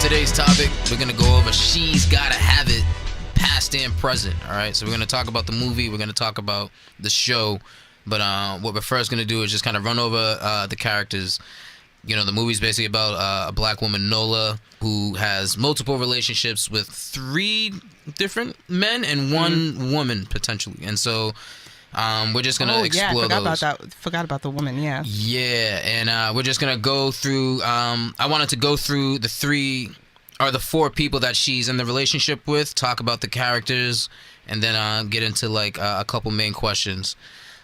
today's topic. We're going to go over She's Gotta Have It, past and present. All right, so we're going to talk about the movie. We're going to talk about the show. But what we're first going to do is just kind of run over the characters. You know, the movie's basically about a black woman, Nola, who has multiple relationships with 3 different men and 1 woman, potentially. And so we're just going to explore those. Forgot about the woman, yeah. Yeah, and we're just going to go through, I wanted to go through the 4 people that she's in the relationship with, talk about the characters, and then get into like a couple main questions.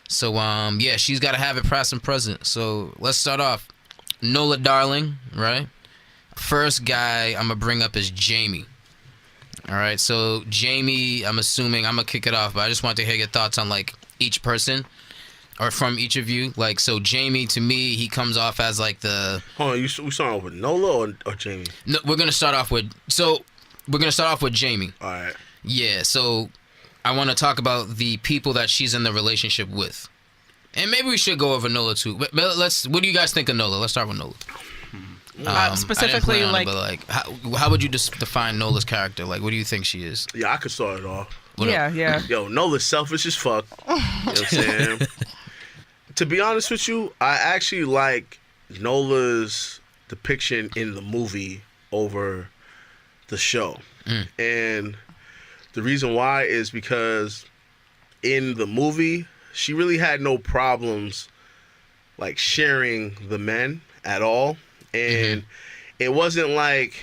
So, yeah, She's Gotta Have It, past and present. So let's start off. Nola Darling, right? First guy I'm going to bring up is Jamie. All right, so Jamie, I'm assuming, I'm going to kick it off, but I just want to hear your thoughts on, like, each person, or from each of you. Like, so Jamie, to me, he comes off as, like, the... Hold on, we starting off with Nola or Jamie? No, we're going to start off with... So, we're going to start off with Jamie. All right. Yeah, so I want to talk about the people that she's in the relationship with. And maybe we should go over Nola too. But what do you guys think of Nola? Let's start with Nola. Specifically, how would you define Nola's character? Like, what do you think she is? Yeah, I could start it off. Yeah. Yo, Nola's selfish as fuck. You know what I'm saying? To be honest with you, I actually like Nola's depiction in the movie over the show. And the reason why is because in the movie, she really had no problems like sharing the men at all. And it wasn't like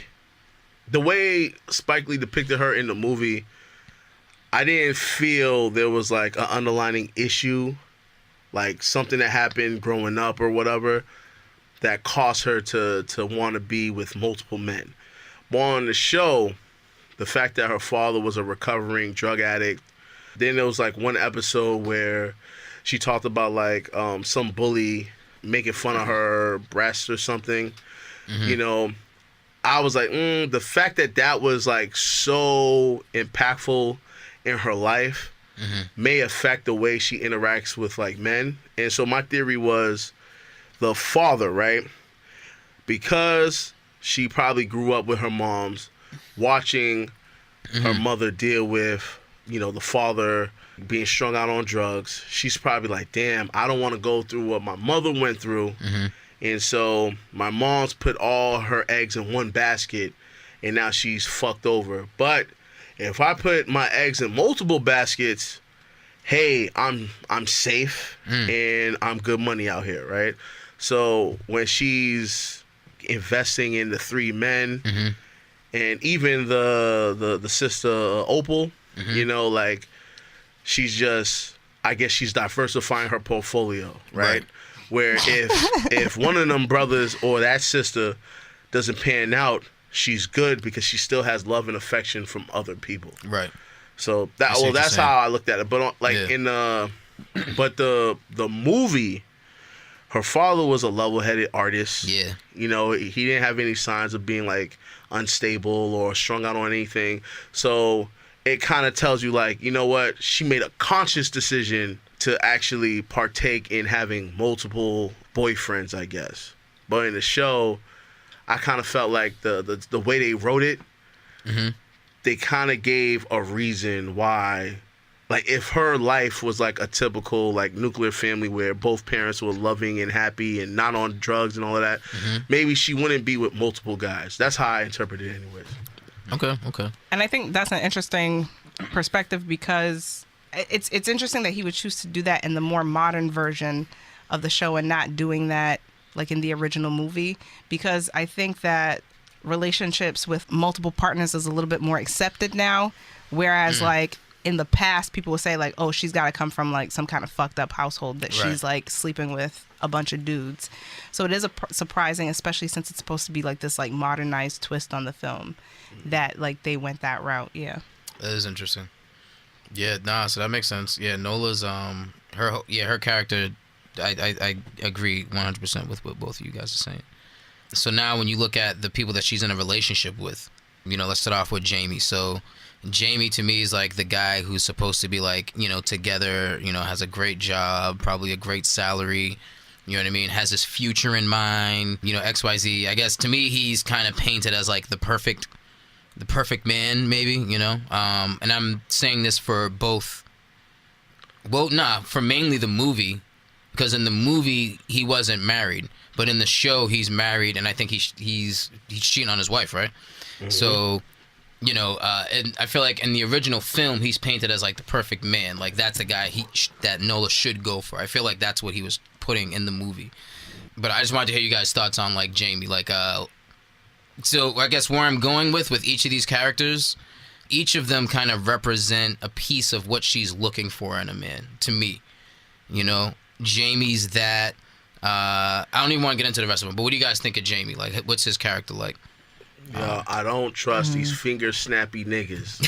the way Spike Lee depicted her in the movie. I didn't feel there was like an underlying issue, like something that happened growing up or whatever that caused her to want to be with multiple men. But on the show, the fact that her father was a recovering drug addict, then there was like one episode where she talked about like some bully making fun of her breast or something. You know, I was like, the fact that was like so impactful in her life may affect the way she interacts with like men. And so my theory was the father, right? Because she probably grew up with her moms, watching her mother deal with, you know, the father being strung out on drugs. She's probably like, damn, I don't want to go through what my mother went through. And so my mom's put all her eggs in one basket, and now she's fucked over. But if I put my eggs in multiple baskets, hey, I'm safe and I'm good money out here, right? So when she's investing in the 3 men and even the sister Opal, you know, like she's just, I guess she's diversifying her portfolio, right? Where if one of them brothers or that sister doesn't pan out, she's good because she still has love and affection from other people. Right. So that's how I looked at it. But but the movie, her father was a level-headed artist. Yeah. You know, he didn't have any signs of being like unstable or strung out on anything. So it kind of tells you like, you know what? She made a conscious decision to actually partake in having multiple boyfriends, I guess. But in the show, I kind of felt like the way they wrote it, they kind of gave a reason why. Like, if her life was like a typical like nuclear family where both parents were loving and happy and not on drugs and all of that, maybe she wouldn't be with multiple guys. That's how I interpret it anyways. Okay. And I think that's an interesting perspective because it's interesting that he would choose to do that in the more modern version of the show and not doing that like in the original movie, because I think that relationships with multiple partners is a little bit more accepted now, whereas like in the past people would say like, oh, she's got to come from like some kind of fucked up household that she's like sleeping with a bunch of dudes. So it is surprising, especially since it's supposed to be like this like modernized twist on the film, that like they went that route. Yeah, that is interesting. Yeah, so that makes sense. Yeah, Nola's her character, I agree 100% with what both of you guys are saying. So now when you look at the people that she's in a relationship with, you know, let's start off with Jamie. So Jamie to me is like the guy who's supposed to be like, you know, together, you know, has a great job, probably a great salary, You know what I mean? Has his future in mind. You know, XYZ. I guess to me, he's kind of painted as like the perfect man, maybe. You know, and I'm saying this for both. Well, for mainly the movie, because in the movie he wasn't married, but in the show he's married, and I think he's cheating on his wife, right? Mm-hmm. So, you know, and I feel like in the original film he's painted as like the perfect man, like that's the guy that Nola should go for. I feel like that's what he was putting in the movie. But I just wanted to hear you guys' thoughts on like Jamie, like so I guess where I'm going with each of these characters. Each of them kind of represent a piece of what she's looking for in a man, to me. You know, Jamie's that. I don't even want to get into the rest of them, but what do you guys think of Jamie? Like, what's his character like? Yo, I don't trust these finger snappy niggas.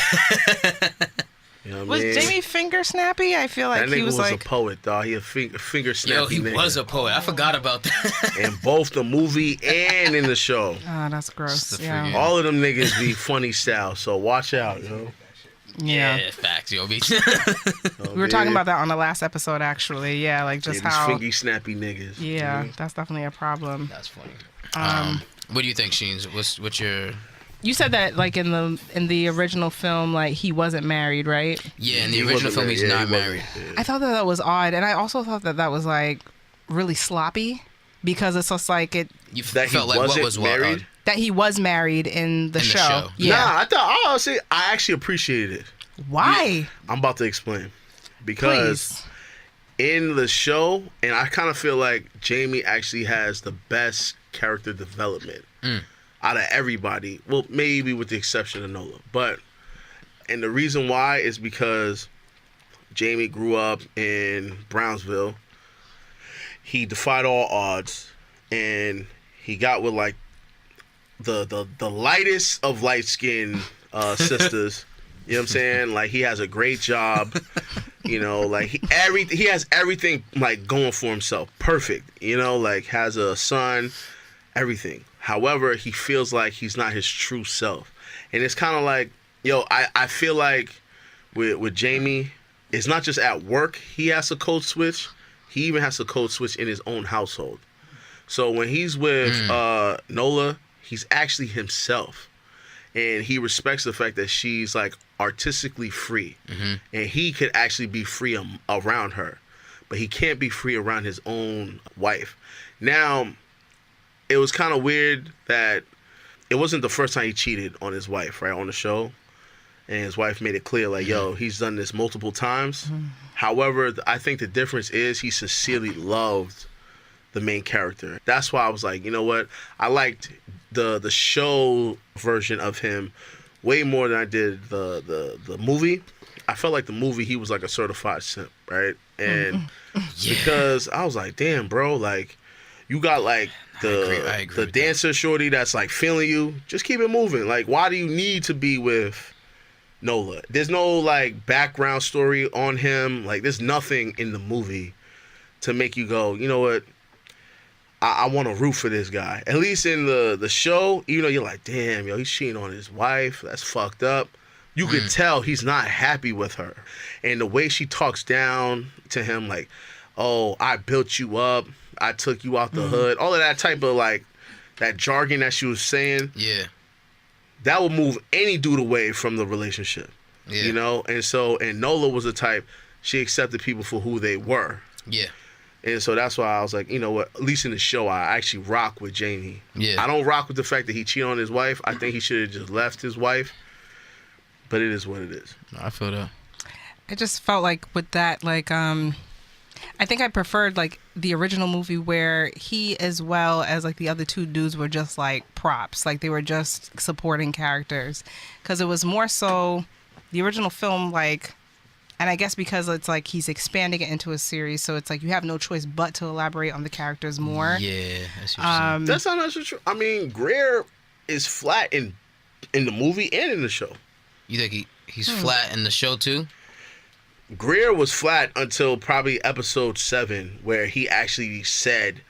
You know what I mean? Jamie finger snappy? I feel like that nigga he was a poet, dog. He a finger snappy Yo, he nigga. was a poet. I forgot about that. In both the movie and in the show. Oh, that's gross. Yeah. All of them niggas be funny style, so watch out, yo. Yeah, facts, yo. We were talking about that on the last episode, actually. Yeah, like just how these fingy snappy niggas. Yeah, that's definitely a problem. That's funny. What do you think, Sheens? What's your? You said that like in the original film, like he wasn't married, right? Yeah, in the original film, he's not married. Yeah. I thought that was odd, and I also thought that was like really sloppy because it's just like it. You felt like what was married? That he was married in the show. Yeah. Nah, I actually appreciated it. Why? I'm about to explain. Because in the show, and I kind of feel like Jamie actually has the best character development out of everybody. Well, maybe with the exception of Nola. And the reason why is because Jamie grew up in Brownsville. He defied all odds, and he got with like the lightest of light skinned sisters. You know what I'm saying? Like he has a great job. You know, like he has everything like going for himself. Perfect. You know, like has a son, everything. However, he feels like he's not his true self. And it's kind of like, yo, I feel like with Jamie, it's not just at work he has to code switch. He even has to code switch in his own household. So when he's with Nola, he's actually himself. And he respects the fact that she's like artistically free. Mm-hmm. And he could actually be free around her. But he can't be free around his own wife. Now, it was kind of weird that it wasn't the first time he cheated on his wife, right, on the show. And his wife made it clear, like, yo, he's done this multiple times. Mm-hmm. However, I think the difference is he sincerely loved the main character. That's why I was like, you know what? I liked the show version of him way more than I did the movie. I felt like the movie, he was like a certified simp, right? And because I was like, damn, bro, like, you got like I agree the dancer shorty that's like feeling you. Just keep it moving. Like, why do you need to be with Nola? There's no like background story on him. Like, there's nothing in the movie to make you go, you know what? I want to root for this guy. At least in the show, even though you're like, damn, yo, he's cheating on his wife. That's fucked up. You could tell he's not happy with her. And the way she talks down to him, like, oh, I built you up. I took you out the hood. All of that type of, like, that jargon that she was saying. Yeah. That would move any dude away from the relationship. Yeah. You know? And Nola was the type, she accepted people for who they were. Yeah. And so that's why I was like, you know what? At least in the show, I actually rock with Jamie. Yeah. I don't rock with the fact that he cheated on his wife. I think he should have just left his wife. But it is what it is. I feel that. I just felt like with that, like, I think I preferred like the original movie where he as well as like the other two dudes were just like props. Like they were just supporting characters. Because it was more so the original film, like, and I guess because it's like he's expanding it into a series, so it's like you have no choice but to elaborate on the characters more. Yeah, that's what you're saying. That's not necessarily true. I mean, Greer is flat in the movie and in the show. You think he's flat in the show too? Greer was flat until probably episode 7, where he actually said,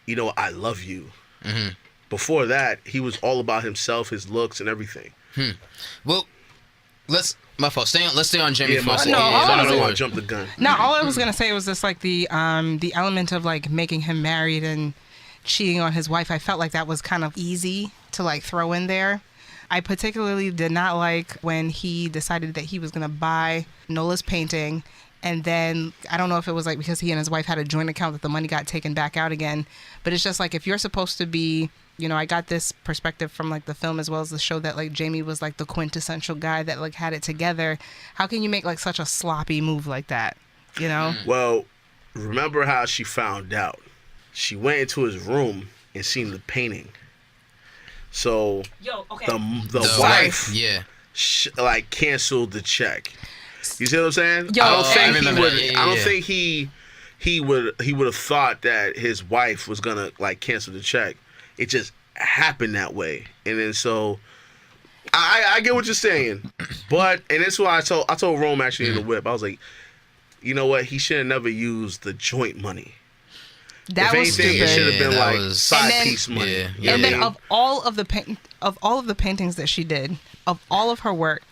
you know, I love you. Mm-hmm. Before that, he was all about himself, his looks, and everything. Well, My fault. Let's stay on Jamie Yeah, for my a fault. second. No, Yeah, all I I don't was- want to jump the gun. No, all I was gonna say was just like the element of like making him married and cheating on his wife. I felt like that was kind of easy to like throw in there. I particularly did not like when he decided that he was gonna buy Nola's painting, and then I don't know if it was like because he and his wife had a joint account that the money got taken back out again. But it's just like if you're supposed to be, you know, I got this perspective from like the film as well as the show that like Jamie was like the quintessential guy that like had it together. How can you make like such a sloppy move like that? You know? Well, remember how she found out? She went into his room and seen the painting. So Yo, okay. the wife Yeah. like canceled the check. You see what I'm saying? Yo, I don't okay. think I he remember would. that. Yeah, I don't yeah. think he would have thought that his wife was gonna like cancel the check. It just happened that way, and then so I get what you're saying, but and that's why I told Rome actually in the whip. I was like, you know what? He should have never used the joint money. That If was anything, it should stupid. have been that like was- side And then- piece money. Yeah, You know And what I then mean? of all of the paintings that she did, of all of her work,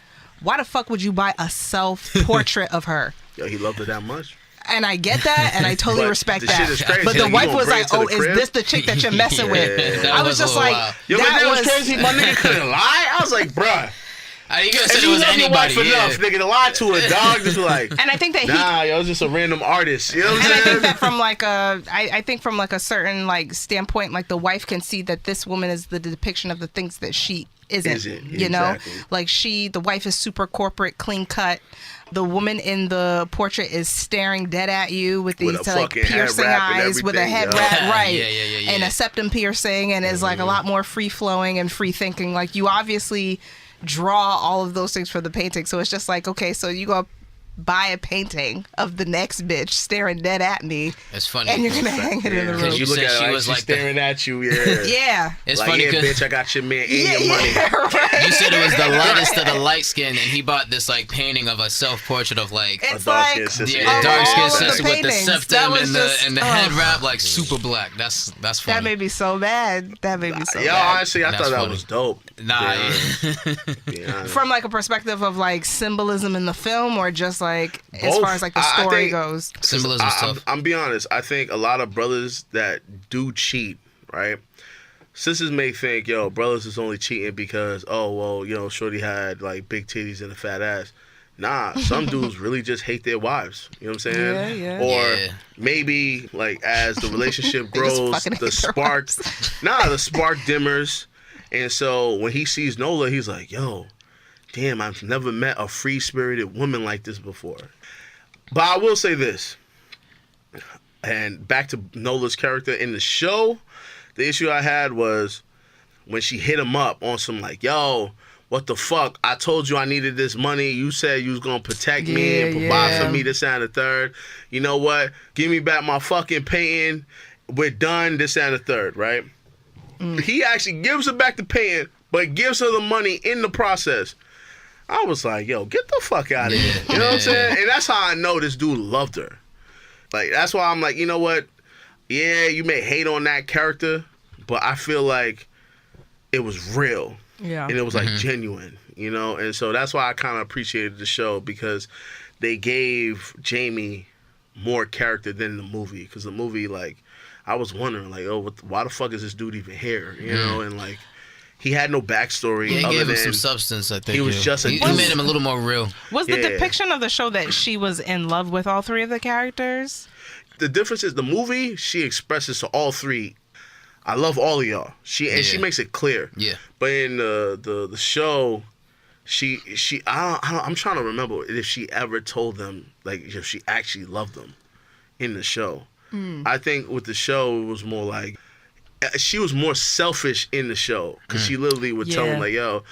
why the fuck would you buy a self-portrait of her? Yo, he loved her that much. And I get that, and I totally But respect the that. shit is crazy. But You the wife gonna was bring like, it to "Oh, the is crib?" this the chick that you're messing with?" that I was was a just little like, wild. Yo, but that that was was crazy. My nigga couldn't lie. I was like, bruh. You could have said If it you was love your anybody. wife enough, Yeah. nigga, to lie to a dog, just be like, and I think that he nah, yo, it's just a random artist. You know what I'm and I saying? think that from like I think from like a certain like standpoint, like the wife can see that this woman is the depiction of the things that she isn't. You know, Exactly. like the wife is super corporate, clean cut. The woman in the portrait is staring dead at you with these With a like fucking head piercing wrap and eyes, with a everything, head yo. wrap, right? Yeah. And a septum piercing, and is like a lot more free flowing and free thinking. Like you obviously draw all of those things for the painting, so it's just like, okay, so you go buy a painting of the next bitch staring dead at me, It's funny. and you're gonna hang it in the Yeah, room. you look said at her she like was she's like the- staring at you, yeah. Yeah. It's like, funny yeah, because bitch, I got your man and Yeah, your money. right. you said it was the lightest of the light skin, and he bought this like painting of a self-portrait of like It's dark-skinned like sister. the of dark all skinned of the sister with the paintings, that septum was and just- the head wrap like super black. That's funny. That made me so mad. That made me so Yo, bad. honestly, I That's thought that funny. was dope. Nah, Be honest. From like a perspective of like symbolism in the film, or just like as Both. far as like the I story think- goes. symbolism stuff. I'm be honest. I think a lot of brothers that do cheat, right? Sisters may think, yo, brothers is only cheating because, oh, well, you know, shorty had like big titties and a fat ass. Nah, some dudes really just hate their wives. You know what I'm saying? Yeah. Or Yeah. maybe like as the relationship They just grows, fucking hate the their spark, wives. the spark dimmers, and so when he sees Nola, he's like, yo, damn, I've never met a free spirited woman like this before. But I will say this. And back to Nola's character in the show, the issue I had was when she hit him up on some like, yo, what the fuck? I told you I needed this money. You said you was going to protect me and provide Yeah. for me, this and the third. You know what? Give me back my fucking painting. We're done, this and the third, right? He actually gives her back the painting, but gives her the money in the process. I was like, yo, get the fuck out of here. You know what I'm saying? And that's how I know this dude loved her. Like, that's why I'm like, you know what? Yeah, you may hate on that character, but I feel like it was real. Yeah. And it was like genuine, you know? And so that's why I kind of appreciated the show, because they gave Jamie more character than the movie. Because the movie, like, I was wondering, like, oh, why the fuck is this dude even here? You know? And like, he had no backstory. Yeah, he other gave him than some substance, I think. he was just a he dude. made him a little more real. Was the Yeah. depiction of the show that she was in love with all three of the characters? The difference is the movie, she expresses to all three, I love all of y'all. She makes it clear. Yeah. But in the show, I'm trying to remember if she ever told them, like, if she actually loved them in the show. I think with the show, it was more like, she was more selfish in the show, because she literally would tell Yeah. them, like, yo,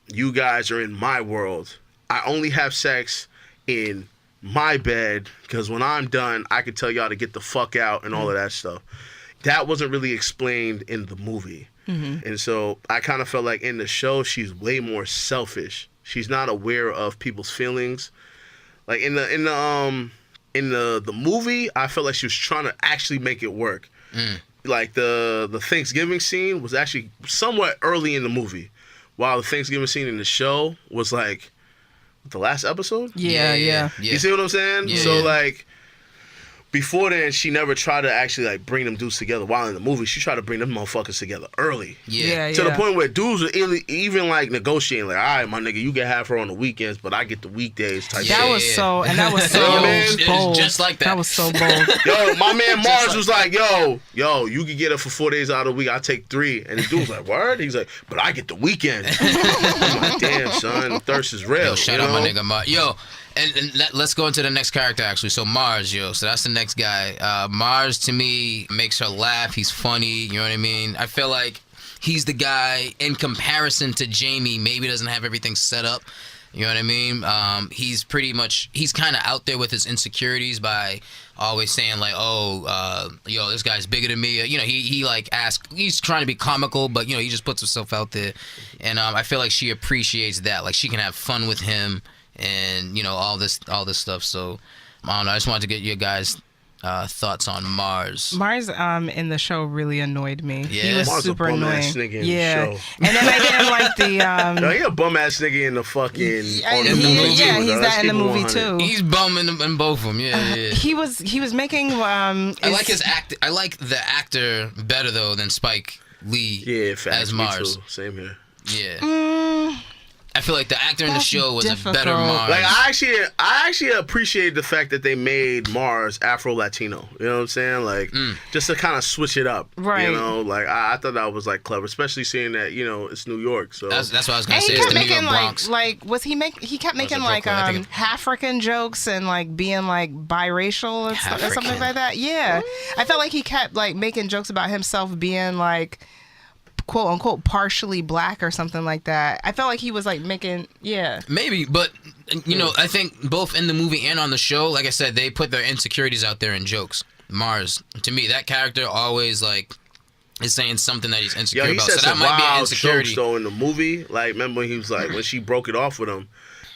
you guys are in my world. I only have sex in my bed, because when I'm done, I can tell y'all to get the fuck out and all of that stuff. That wasn't really explained in the movie. And so I kind of felt like in the show, she's way more selfish. She's not aware of people's feelings. Like in the movie, I felt like she was trying to actually make it work. Like the Thanksgiving scene was actually somewhat early in the movie, while the Thanksgiving scene in the show was like, the last episode. Yeah. You see what I'm saying? Yeah. So like, before then, she never tried to actually like bring them dudes together. While in the movie, she tried to bring them motherfuckers together early. Yeah. To the point where dudes were even like negotiating, like, all right, my nigga, you can have her on the weekends, but I get the weekdays type Yeah. shit. That was so, and that was so man. bold. Just like that. That was so bold. Yo, my man Mars was like, yo, you can get her for 4 days out of the week. I take 3. And the dude was like, word? He's like, but I get the weekend. I'm like, damn, son, the thirst is real. Yo, shout out my nigga Mars. Yo, and let's go into the next character, actually. So Mars, yo. So that's the next guy. Mars, to me, makes her laugh. He's funny. You know what I mean? I feel like he's the guy, in comparison to Jamie, maybe doesn't have everything set up. You know what I mean? He's kind of out there with his insecurities by always saying like, yo, this guy's bigger than me. You know, he like he's trying to be comical, but you know, he just puts himself out there. And I feel like she appreciates that. Like she can have fun with him and, you know, all this stuff. So I don't know. I just wanted to get your guys' thoughts on Mars. Mars in the show really annoyed me. Yeah. He was Mars super a bum annoying. ass nigga in yeah. the show. And then I didn't like the No, he a bum ass nigga in the fucking he's that in the movie too. He's bumming in both of them. Yeah. He was making I like his act. I like the actor better though than Spike Lee. Yeah, facts, as me Mars. too. Same here. Yeah. I feel like the actor in the That's show was difficult. a better Mars. Like I actually appreciate the fact that they made Mars Afro Latino. You know what I'm saying? Like just to kind of switch it up. Right. You know, like I thought that was like clever, especially seeing that, you know, it's New York. So That's what I was gonna And say. he It's kept the New York making Bronx. he kept making it like Brooklyn? I think African jokes and like being like biracial or something African. like that. Yeah. I felt like he kept like making jokes about himself being like quote unquote partially black or something like that. I felt like he was like making Maybe, but you know, I think both in the movie and on the show, like I said, they put their insecurities out there in jokes. Mars, to me, that character always like is saying something that he's insecure he about. said So that some might be an wild insecurity. jokes though in the movie. Like remember when he was like when she broke it off with him,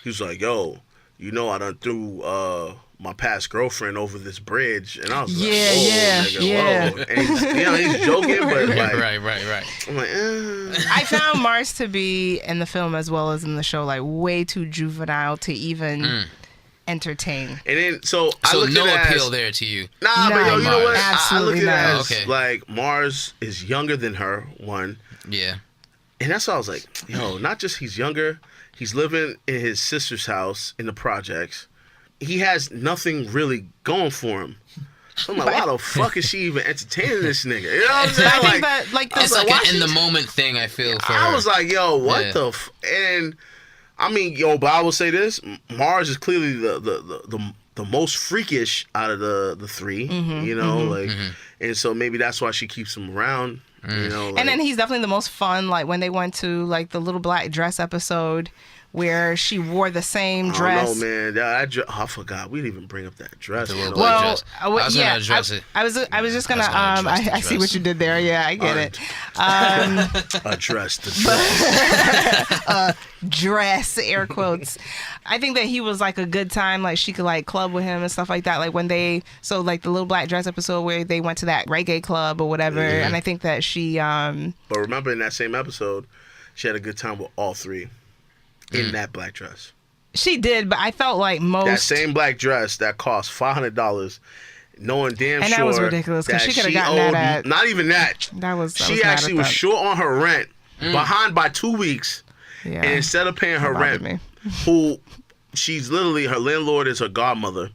he was like, "Yo, you know I done threw my past girlfriend over this bridge," and I was like, "Whoa, nigga, whoa." And he's, you know, he's joking, but like, right. I'm like, I found Mars to be in the film as well as in the show like way too juvenile to even entertain. And then so I So look no at it appeal as, there to you. Nah, but yo, you know what? I look Absolutely at it not. as Okay. like Mars is younger than her, one. Yeah. And that's why I was like, yo, not just he's younger, he's living in his sister's house in the projects. He has nothing really going for him. So I'm like, why the fuck is she even entertaining this nigga? You know what I'm saying? I think that like It's the, like why an she- in the moment thing. I feel for I her. was like, yo, what Yeah. the and I mean, yo, but I will say this, Mars is clearly the most freakish out of the three, you know, like, and so maybe that's why she keeps him around, you know. Like, and then he's definitely the most fun. Like when they went to like the little black dress episode where she wore the same dress. I don't know, man. I forgot. We didn't even bring up that dress. The little you know. black Well, dress. I was gonna address it. I was just gonna. I was gonna address the I see dress. what you did there. Yeah, I get it. Address the dress. Dress, air quotes. I think that he was like a good time. Like she could like club with him and stuff like that. Like when like the little black dress episode where they went to that reggae club or whatever. And I think that she. But remember, in that same episode, she had a good time with all three in that black dress. She did, but I felt like most. That same black dress that cost $500, knowing damn And sure that was ridiculous, 'cause that she coulda gotten owed, that at- not even that. That was. I She was mad actually at was that. short on her rent, behind by 2 weeks, Yeah. and instead of paying her That rent, bothered who she's literally her landlord is her godmother.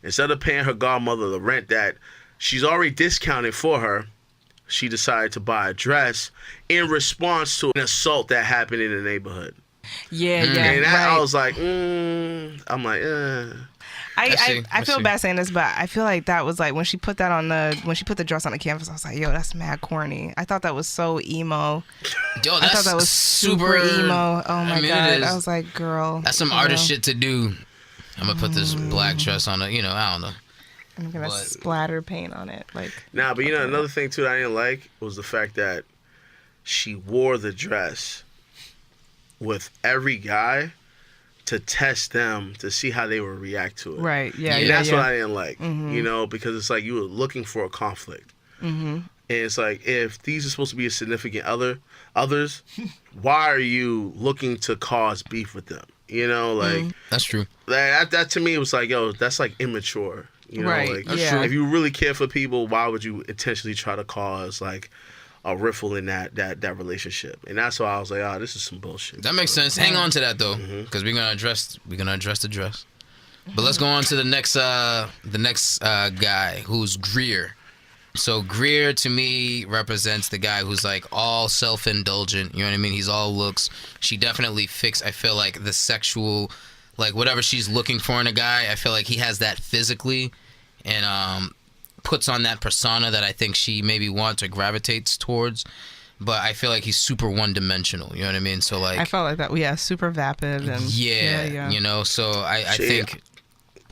Instead of paying her godmother the rent that she's already discounted for her, she decided to buy a dress in response to an assault that happened in the neighborhood. Yeah, And that, right. I was like, I'm like, I feel see. bad saying this, but I feel like that was like when she put the dress on the canvas, I was like, yo, that's mad corny. I thought that was so emo. Yo, I that's thought that was super emo. Oh my I mean, god. it is. I was like, girl. That's some you artist know, shit to do. I'm gonna put this black dress on it. You know, I don't know. I'm gonna but- splatter paint on it. Like nah, but you know, another thing too that I didn't like was the fact that she wore the dress with every guy to test them to see how they would react to it. right, yeah, And yeah, that's yeah. what I didn't like, you know, because it's like you were looking for a conflict. And it's like, if these are supposed to be a significant others, why are you looking to cause beef with them? You know, like That's true. that to me was like, yo, that's like immature. You know, Right, like yeah. if you really care for people, why would you intentionally try to cause like a riffle in that relationship? And that's why I was like, oh, this is some bullshit. That makes sense. Hang on to that though, because we're gonna address the dress. But let's go on to the next guy, who's Greer. So Greer to me represents the guy who's like all self-indulgent. You know what I mean? He's all looks. She definitely I feel like the sexual, like whatever she's looking for in a guy, I feel like he has that physically, and puts on that persona that I think she maybe wants or gravitates towards. But I feel like he's super one-dimensional. You know what I mean? So like, I felt like that. Yeah, super vapid and yeah. You know. So I think.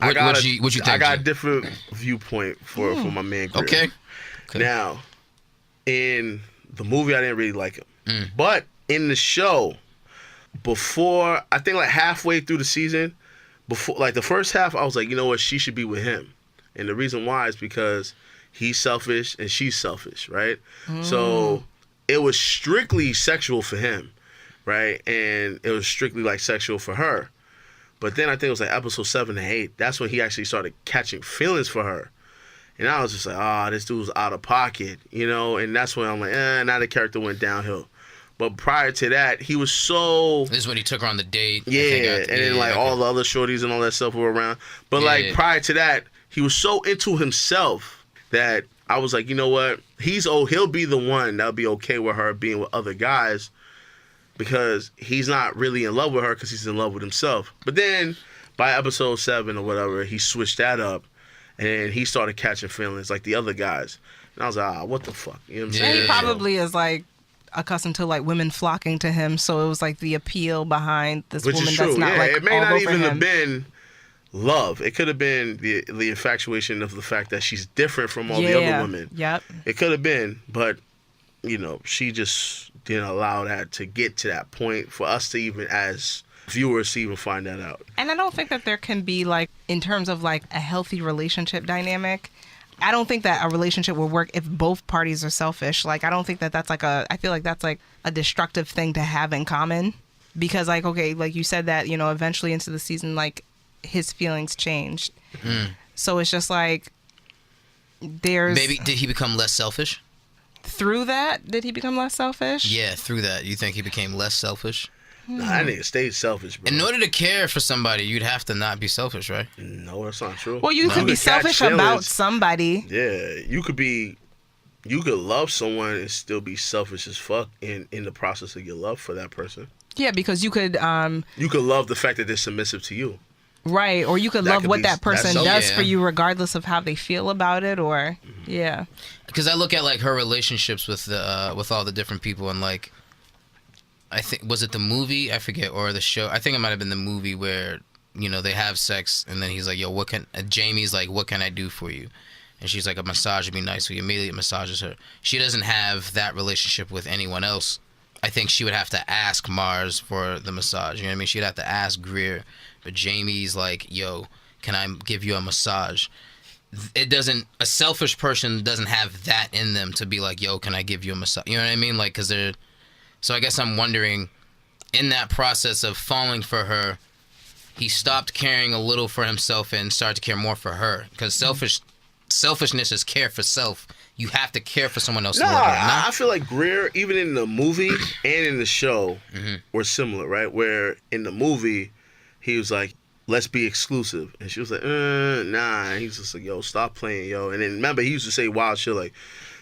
I What you think? I got a G? different viewpoint for my man Greer. Okay. Now, in the movie, I didn't really like him. Mm. But in the show, before, I think like halfway through the season, before like the first half, I was like, you know what, she should be with him. And the reason why is because he's selfish and she's selfish, right? So it was strictly sexual for him, right? And it was strictly like sexual for her. But then I think it was like episode 7 and 8. That's when he actually started catching feelings for her. And I was just like, this dude's out of pocket, you know? And that's when I'm like, now the character went downhill. But prior to that, he was so... This is when he took her on the date. Yeah, and then like all the other shorties and all that stuff were around. But like prior to that, he was so into himself that I was like, you know what? He'll be the one that'll be okay with her being with other guys because he's not really in love with her because he's in love with himself. But then by episode 7 or whatever, he switched that up. And he started catching feelings like the other guys. And I was like, what the fuck? You know what I'm saying? he probably is like accustomed to like women flocking to him, so it was like the appeal behind this Which woman is true. that's not like it may all not over even him. have been love. It could have been the infatuation of the fact that she's different from all the other women. Yep. It could have been, but you know, she just didn't allow that to get to that point for us to even as viewers to even find that out. And I don't think that there can be like, in terms of like a healthy relationship dynamic, I don't think that a relationship will work if both parties are selfish. Like, I don't think that that's like I feel like that's like a destructive thing to have in common. Because like, okay, like you said that, you know, eventually into the season, like his feelings changed. So it's just like, there's... Maybe, did he become less selfish? Through that, did he become less selfish? Yeah, through that. You think he became less selfish? Nah, that nigga stayed selfish, bro. In order to care for somebody, you'd have to not be selfish, right? No, that's not true. Well, you could be selfish about somebody. Yeah, you could love someone and still be selfish as fuck in the process of your love for that person. Yeah, because you could... You could love the fact that they're submissive to you. Right, or you could love what that person does for you regardless of how they feel about it, or... Yeah. Because I look at like her relationships with all the different people, and like... I think, was it the movie? I forget, or the show. I think it might have been the movie where, you know, they have sex and then he's like, yo, Jamie's like, what can I do for you? And she's like, a massage would be nice. So he immediately massages her. She doesn't have that relationship with anyone else. I think she would have to ask Mars for the massage. You know what I mean? She'd have to ask Greer. But Jamie's like, yo, can I give you a massage? A selfish person doesn't have that in them to be like, yo, can I give you a massage? You know what I mean? Like, because they're... So I guess I'm wondering, in that process of falling for her, he stopped caring a little for himself and started to care more for her. Because selfishness is care for self. You have to care for someone else. I feel like Greer, even in the movie and in the show, were similar, right? Where in the movie, he was like, let's be exclusive. And she was like, nah. And he was just like, yo, stop playing, yo. And then remember, he used to say wild shit like,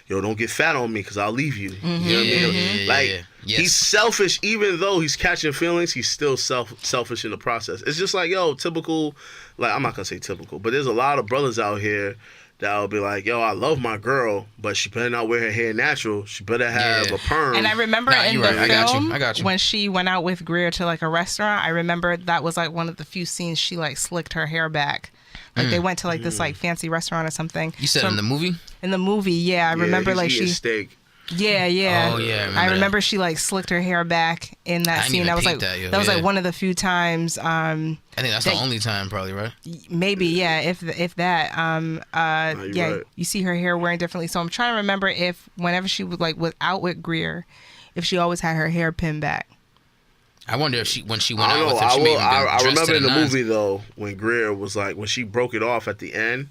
yo, don't get fat on me because I'll leave you. You know what I mean? Like, he's selfish. Even though he's catching feelings, he's still selfish in the process. It's just like, yo, typical, like, I'm not going to say typical, but there's a lot of brothers out here that'll be like, yo, I love my girl, but she better not wear her hair natural. She better have a perm. And I remember in the film, I got you. when she went out with Greer to like a restaurant, I remember that was like one of the few scenes she like slicked her hair back. Like they went to like this like fancy restaurant or something. You said in the movie? In the movie, yeah. I remember like she steak. Yeah, yeah. Oh yeah, I remember she like slicked her hair back in that scene. That was like that was like one of the few times. I think that's the only time, probably, right? Maybe, yeah. If that, right. You see her hair wearing differently. So I'm trying to remember if whenever she was out with Greer, if she always had her hair pinned back. I wonder if when she went I out don't know. with him, she may even been I dressed remember to in the nines. movie though when Greer was like when she broke it off at the end,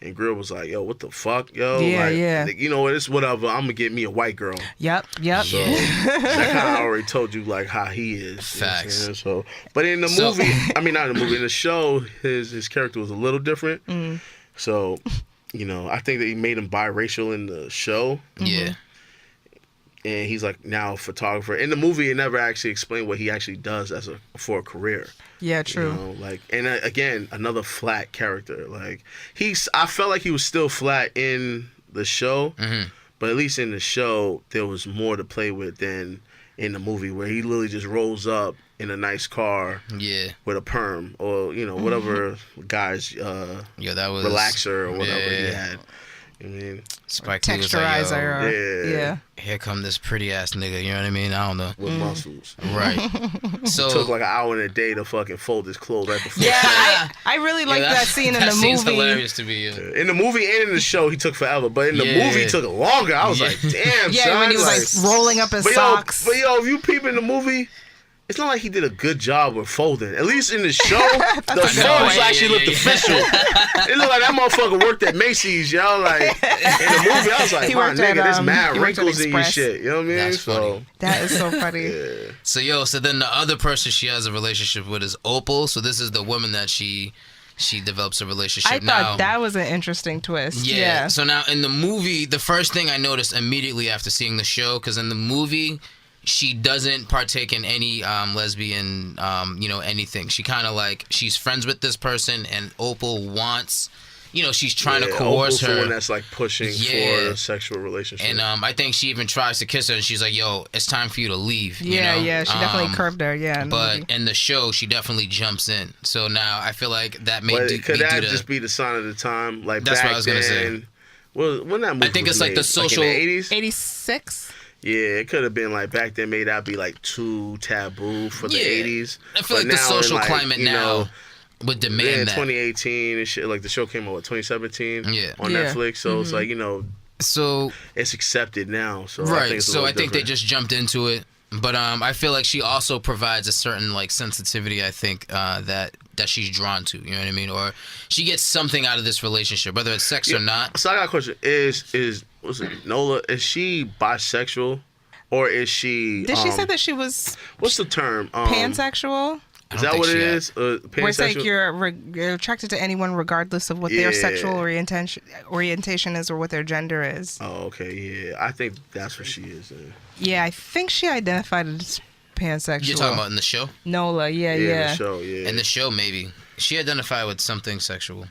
and Greer was like, "Yo, what the fuck, yo? Yeah, like, yeah. You know what? It's whatever. I'm gonna get me a white girl." Yep. So that kind of already told you like how he is. You know what I'm Facts. saying? So, but in the So- movie, I mean not in the movie, in the show, his character was a little different. So, you know, I think that he made him biracial in the show. Yeah. And he's like now a photographer. In the movie, it never actually explained what he actually does for a career. Yeah, true. You know, like, and again, another flat character. Like I felt like he was still flat in the show, but at least in the show there was more to play with than in the movie, where he literally just rolls up in a nice car Yeah. with a perm or whatever guy's Yo, that was relaxer or whatever he yeah. had. I mean, Spike Lee was like, yo, Texturizer. Yeah. here come this pretty ass nigga. You know what I mean? I don't know. with muscles. Right. So Took like an hour in a day to fucking fold his clothes right before. Yeah, I really like that scene in the scene's movie. hilarious to me. In the movie and in the show, he took forever, but in the Yeah. movie, he took longer. I was Yeah. like, damn, Yeah, son. when he was like rolling up his socks. But yo, if you peep in the movie, it's not like he did a good job with folding. At least in the show, the folds Yeah, actually looked official. It looked like that motherfucker worked at Macy's, yo. Like in the movie, I was like, He my worked at, nigga, there's mad he worked at wrinkles in your Express. shit. You know what I mean? That's funny. That is so funny. So then the other person she has a relationship with is Opal. So this is the woman that she develops a relationship. I now, thought that was an interesting twist. Yeah. Yeah. So now in the movie, the first thing I noticed immediately after seeing the show, because in the movie, she doesn't partake in any lesbian, anything. She kind of like, she's friends with this person, and Opal wants, she's trying to coerce Opal's the her. one that's like pushing Yeah. for a sexual relationship. And I think she even tries to kiss her, and she's like, "Yo, it's time for you to leave." Yeah, you know? she definitely curved her. Yeah. in the But movie. in the show, she definitely jumps in. So now I feel like that may But do, could be that due to, just be the sign of the time? Like That's back what I was gonna say. then, well, when that movie think was it's like made, the social- in the 80s? 86. Yeah, it could have been like back then. Maybe that'd be like too taboo for the Yeah. 80s. I feel like But the now in, social like, climate you now know, would demand in that. 2018 and shit. Like the show came out what 2017 Yeah. on Yeah. Netflix. So it's like So it's accepted now. So right. it's a So little I think they different. just jumped into it. But I feel like she also provides a certain like sensitivity. I think that she's drawn to. You know what I mean? Or she gets something out of this relationship, whether it's sex or not. So I got a question: Is what's it, Nola? Is she bisexual, or is she? Did she say that she was What's the term? pansexual? Is that what it is? Where it's like Pansexual? you're attracted to anyone regardless of what their Yeah. sexual orientation is or what their gender is. Oh, okay, yeah. I think that's what she is. Yeah, I think she identified as pansexual. You're talking about in the show? Nola. Yeah, Yeah, yeah. the show, yeah. In the show, maybe she identified with something sexual.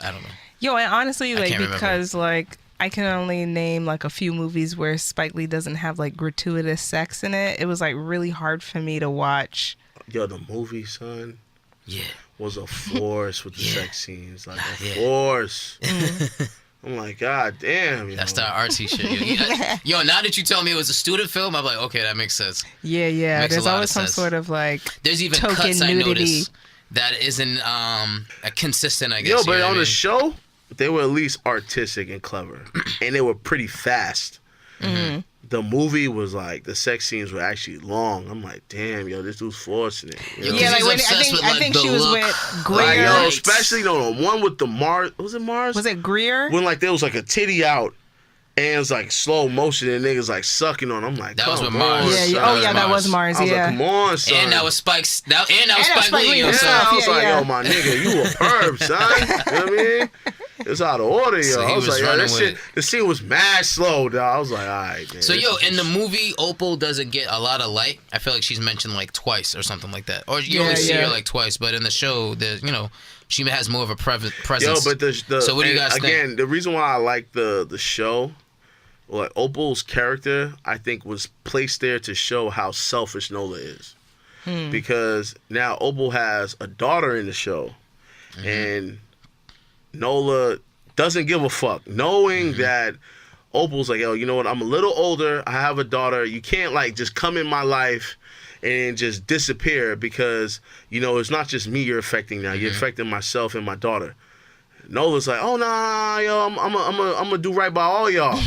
I don't know. Yo, and honestly, like can't remember. because like I can only name like a few movies where Spike Lee doesn't have like gratuitous sex in it. It was like really hard for me to watch. Yo, the movie, son, Yeah. was a force with the Yeah. sex scenes. Like a Yeah. force. I'm like, God damn. You That's know. that artsy shit. Yo, now that you tell me it was a student film, I'm like, okay, that makes sense. Yeah, yeah. Makes a There's lot always of some sense. sort of like There's even token cuts I nudity. noticed that isn't consistent, I guess. Yo, you but know what I on the mean? show, they were at least artistic and clever. And they were pretty fast. Mm-hmm. The movie was like, the sex scenes were actually long. I'm like, damn, yo, this dude's forcing it. You know? Yo, Yeah, like he's when obsessed with, I like, think the she was look. with Like, Greer. yo, Right. especially the one with the Mars. Was it Mars? Was it Greer? When like there was like a titty out and it was like slow motion and niggas like sucking on. I'm like, That was come with Mars. on, Yeah, son. yeah. Oh yeah, that was Mars. I was Yeah. like, come on, son. And that was Spike's. That was And Spike Lee. Lee Yo, Yeah, so himself. I was like, yeah. yo, my nigga, you a perv, son. You know what I mean? It's out of order, yo. So he I was was like, yo, running that with shit. it. The scene was mad slow, dog. I was like, all right, man. So this yo, is in the just- movie, Opal doesn't get a lot of light. I feel like she's mentioned like twice or something like that, or you Yeah, only see yeah. her like twice. But in the show, there's she has more of a presence. Yo, but the So what do you and guys think? again, the reason why I like the show, like Opal's character, I think was placed there to show how selfish Nola is, because now Opal has a daughter in the show, and Nola doesn't give a fuck, knowing that Opal's like, yo, you know what? I'm a little older. I have a daughter. You can't like just come in my life and just disappear because it's not just me you're affecting now. You're affecting myself and my daughter. Nola's like, oh nah, yo, I'm gonna do right by all y'all.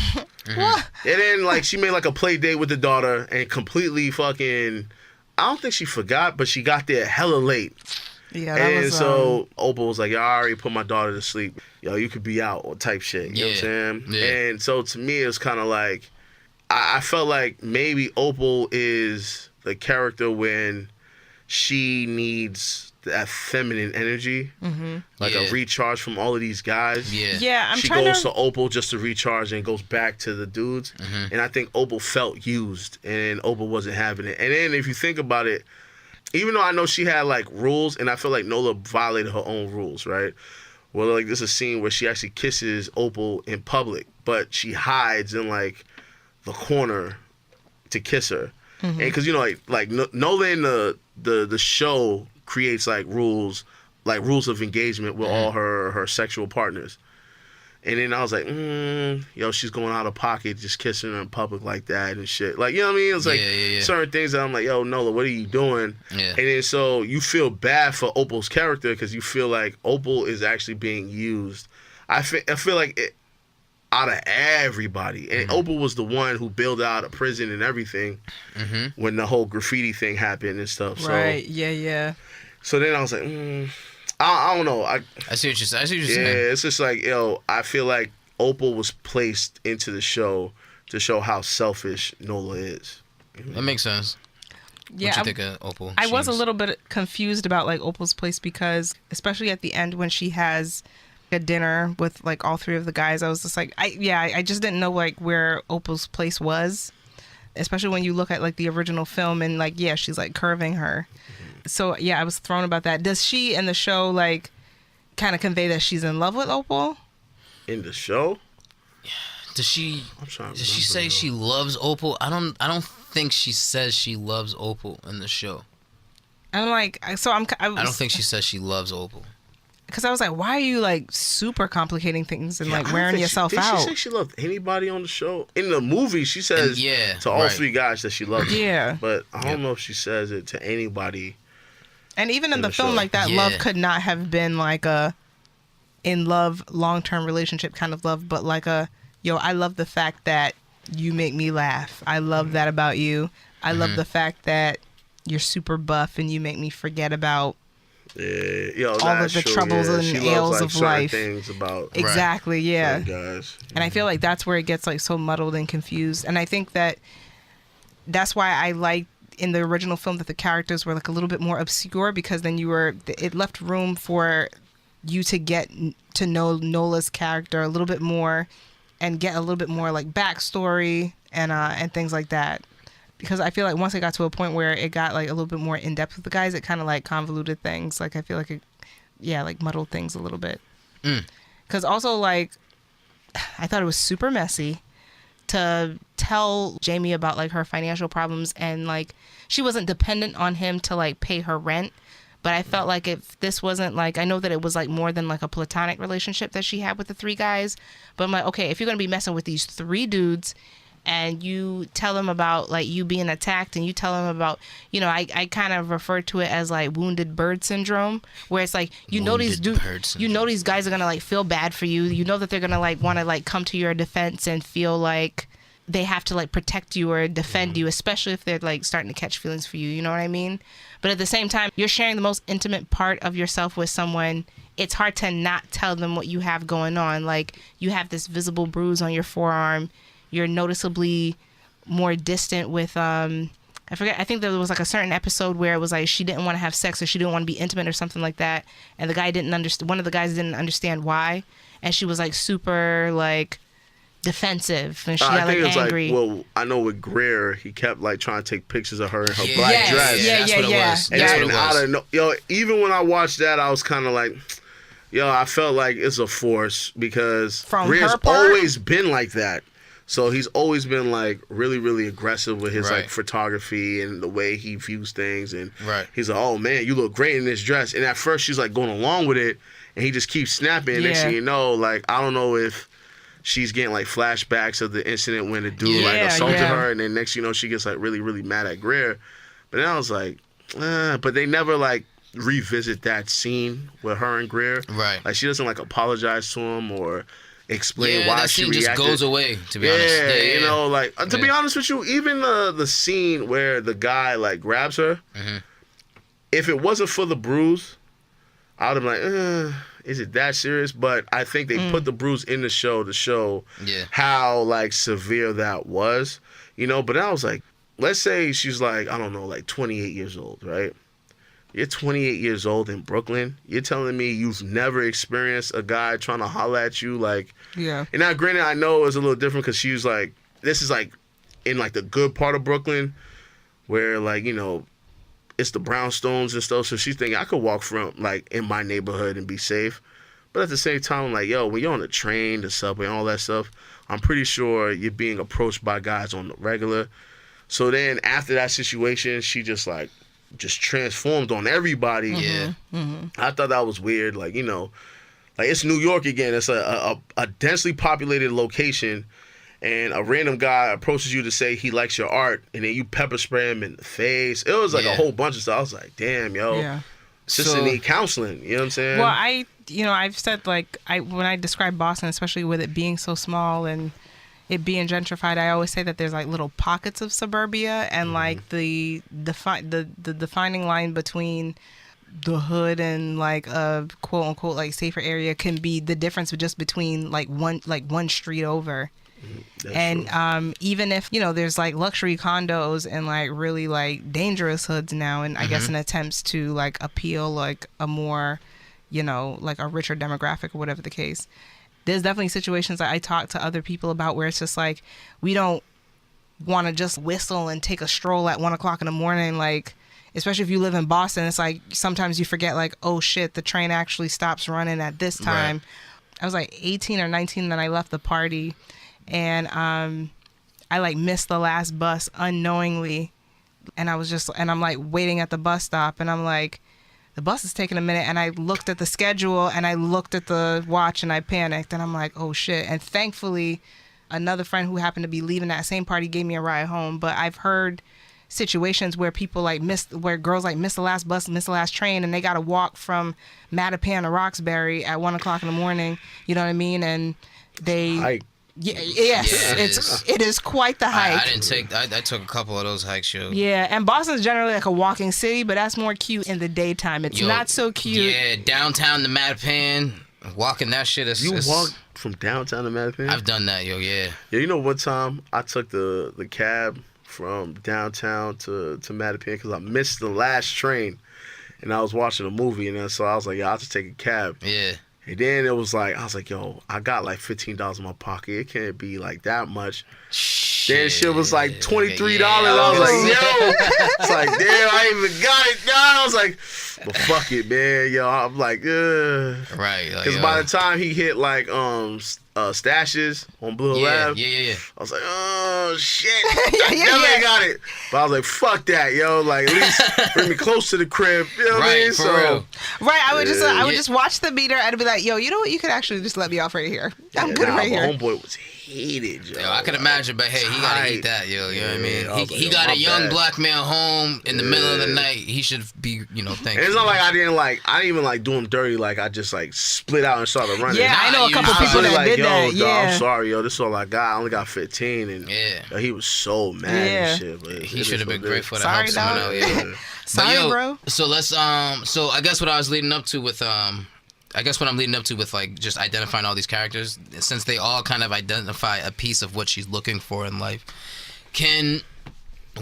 And then like she made like a play date with the daughter and completely fucking I don't think she forgot, but she got there hella late. Yeah, that And was, so Opal was like, yo, I already put my daughter to sleep. Yo, you could be out or type shit. You know what I'm saying? Yeah. And so to me, it was kind of like, I felt like maybe Opal is the character when she needs that feminine energy, like a recharge from all of these guys. Yeah, she goes to Opal just to recharge and goes back to the dudes. And I think Opal felt used, and Opal wasn't having it. And then if you think about it, even though I know she had like rules, and I feel like Nola violated her own rules, right? Well, like there's a scene where she actually kisses Opal in public, but she hides in like the corner to kiss her. And because, you know, like Nola in the show creates like rules of engagement with all her sexual partners. And then I was like, yo, she's going out of pocket, just kissing her in public like that and shit. Like, you know what I mean? It's like certain things that I'm like, yo, Nola, what are you doing? And then so you feel bad for Opal's character because you feel like Opal is actually being used. I feel like it, out of everybody, and Opal was the one who built out a prison and everything when the whole graffiti thing happened and stuff. Right, yeah. So then I was like, I don't know. I see what you're saying. Yeah, it's just like, yo, I feel like Opal was placed into the show to show how selfish Nola is. That makes sense. Yeah, what you think of Opal? I was a little bit confused about like Opal's place because, especially at the end when she has a dinner with like all three of the guys, I was just like, I just didn't know like where Opal's place was, especially when you look at like the original film and like, yeah, she's like curving her. So yeah, I was thrown about that. Does she in the show like kind of convey that she's in love with Opal? In the show? Does she? Does she say she loves Opal? I don't think she says she loves Opal in the show. I'm like, I don't think she says she loves Opal. Because I was like, why are you like super complicating things and like wearing yourself out? Did she say she loved anybody on the show? In the movie, she says to all three guys that she loves them. Yeah. But I don't know if she says it to anybody. And even in the film, show. Like that love could not have been like a in love, long-term relationship kind of love, but like a, yo, I love the fact that you make me laugh. I love that about you. I love the fact that you're super buff and you make me forget about all of the troubles and ails of life. Things about exactly, yeah. Guys. And I feel like that's where it gets like so muddled and confused. And I think that's why I like in the original film that the characters were like a little bit more obscure, because then it left room for you to get to know Nola's character a little bit more and get a little bit more like backstory and things like that. Because I feel like once it got to a point where it got like a little bit more in depth with the guys, it kind of like convoluted things. Like I feel like like muddled things a little bit. Because also like I thought it was super messy to tell Jamie about like her financial problems, and like she wasn't dependent on him to like pay her rent. But I felt like if this wasn't like, I know that it was like more than like a platonic relationship that she had with the three guys, but I'm like, okay, if you're going to be messing with these three dudes and you tell them about like you being attacked and you tell them about, you know, I kind of refer to it as like wounded bird syndrome, where it's like, you know, these guys are going to like feel bad for you. You know that they're going to like want to like come to your defense and feel like they have to like protect you or defend you, especially if they're like starting to catch feelings for you. You know what I mean? But at the same time, you're sharing the most intimate part of yourself with someone. It's hard to not tell them what you have going on. Like you have this visible bruise on your forearm. You're noticeably more distant with, I forget, I think there was like a certain episode where it was like she didn't want to have sex or she didn't want to be intimate or something like that. And the guy didn't understand, one of the guys didn't understand why. And she was like super like defensive and she got like angry. Like, well, I know with Greer, he kept like trying to take pictures of her in her black dress. Yeah. Even when I watched that, I was kind of like, yo, I felt like it's a force because Greer's always been like that. So he's always been like really, really aggressive with his like photography and the way he views things. And he's like, oh man, you look great in this dress. And at first she's like going along with it and he just keeps snapping. And so you know, like, I don't know if she's getting like flashbacks of the incident when the dude like assaulted her. And then next you know, she gets like really, really mad at Greer. But then I was like, but they never like revisit that scene with her and Greer. Right. Like she doesn't like apologize to him or explain why that she scene reacted. just goes away. To be honest, You know, like to be honest with you, even the scene where the guy like grabs her, if it wasn't for the bruise, I would have been like, is it that serious? But I think they put the bruise in the show to show how like severe that was, you know. But I was like, let's say she's like, I don't know, like 28 years old, right? You're 28 years old in Brooklyn. You're telling me you've never experienced a guy trying to holler at you, like, And now, granted, I know it's a little different because she was like, this is like in like the good part of Brooklyn, where like, you know, it's the brownstones and stuff. So she's thinking I could walk from like in my neighborhood and be safe. But at the same time, I'm like, yo, when you're on the train, the subway, and all that stuff, I'm pretty sure you're being approached by guys on the regular. So then after that situation, she just transformed on everybody. I thought that was weird. Like, you know, like it's New York again. It's a densely populated location, and a random guy approaches you to say he likes your art, and then you pepper spray him in the face. It was like a whole bunch of stuff. I was like, damn, yo, sister need counseling. You know what I'm saying? Well, I've said like when I describe Boston, especially with it being so small and it being gentrified, I always say that there's like little pockets of suburbia, and like the defining line between the hood and like a quote unquote like safer area can be the difference just between like one street over. And even if, you know, there's like luxury condos and like really like dangerous hoods now, and I guess in attempts to like appeal like a more, you know, like a richer demographic or whatever the case, there's definitely situations that I talk to other people about where it's just like, we don't want to just whistle and take a stroll at 1 o'clock in the morning. Like, especially if you live in Boston, it's like sometimes you forget like, oh shit, the train actually stops running at this time. Right. I was like 18 or 19 when I left the party, and I like missed the last bus unknowingly, and I'm like waiting at the bus stop, and I'm like, the bus is taking a minute, and I looked at the schedule and I looked at the watch and I panicked, and I'm like, oh shit. And thankfully another friend who happened to be leaving that same party gave me a ride home. But I've heard situations where people like where girls like miss the last bus, miss the last train, and they got to walk from Mattapan to Roxbury at 1 o'clock in the morning. You know what I mean? And they, it is quite the hike. I took a couple of those hikes, yo. Yeah, and Boston's generally like a walking city, but that's more cute in the daytime. It's not so cute. Yeah, downtown to Mattapan, walking that shit is. You walked from downtown to Mattapan? I've done that, yo. Yeah. Yeah, you know what time I took the cab from downtown to Mattapan because I missed the last train, and I was watching a movie, and then so I was like, I'll just take a cab. Yeah. And then it was like, I was like, yo, I got like $15 in my pocket. It can't be like that much. Shit. Then shit was like $23. I was like, yo. It's like, damn, I ain't even got it. I was like, but fuck it, man. Yo, I'm like, ugh. Right. Because by the time he hit like Stashes on Blue Lab, I was like, oh shit, I never got it. But I was like, fuck that, yo. Like, at least bring me close to the crib. You know what I mean? For real. Right. I would just watch the meter and be like, yo, you know what? You could actually just let me off right here. I'm good right here. Homeboy was heated, yo. I can imagine, but hey, he gotta eat that, yo. You know what I mean? He got a young black man home in the middle of the night. He should be, thankful. And it's not like I didn't even like do him dirty. Like I just like split out and started running. Yeah, I know a couple people that did that. Yo, dog, I'm sorry, yo. This is all I got. I only got 15, and yo, he was so mad and shit. But he should have been grateful to sorry, help someone out. Yeah. Sorry, bro. So let's So I guess what I was leading up to with what I'm leading up to with like just identifying all these characters, since they all kind of identify a piece of what she's looking for in life, can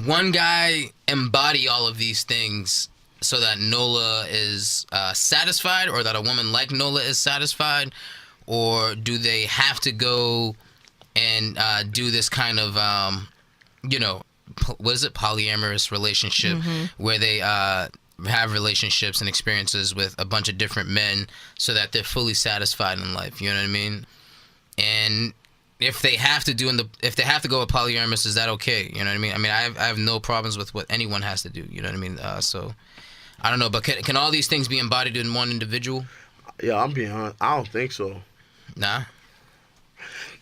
one guy embody all of these things so that Nola is satisfied, or that a woman like Nola is satisfied, or do they have to go and do this kind of what is it, polyamorous relationship, where they have relationships and experiences with a bunch of different men so that they're fully satisfied in life, you know what I mean? And if they have to go with polyamorous, is that okay? You know what I mean? I mean, I have no problems with what anyone has to do, you know what I mean? So I don't know, but can all these things be embodied in one individual? Yeah, I'm being honest, I don't think so. Nah.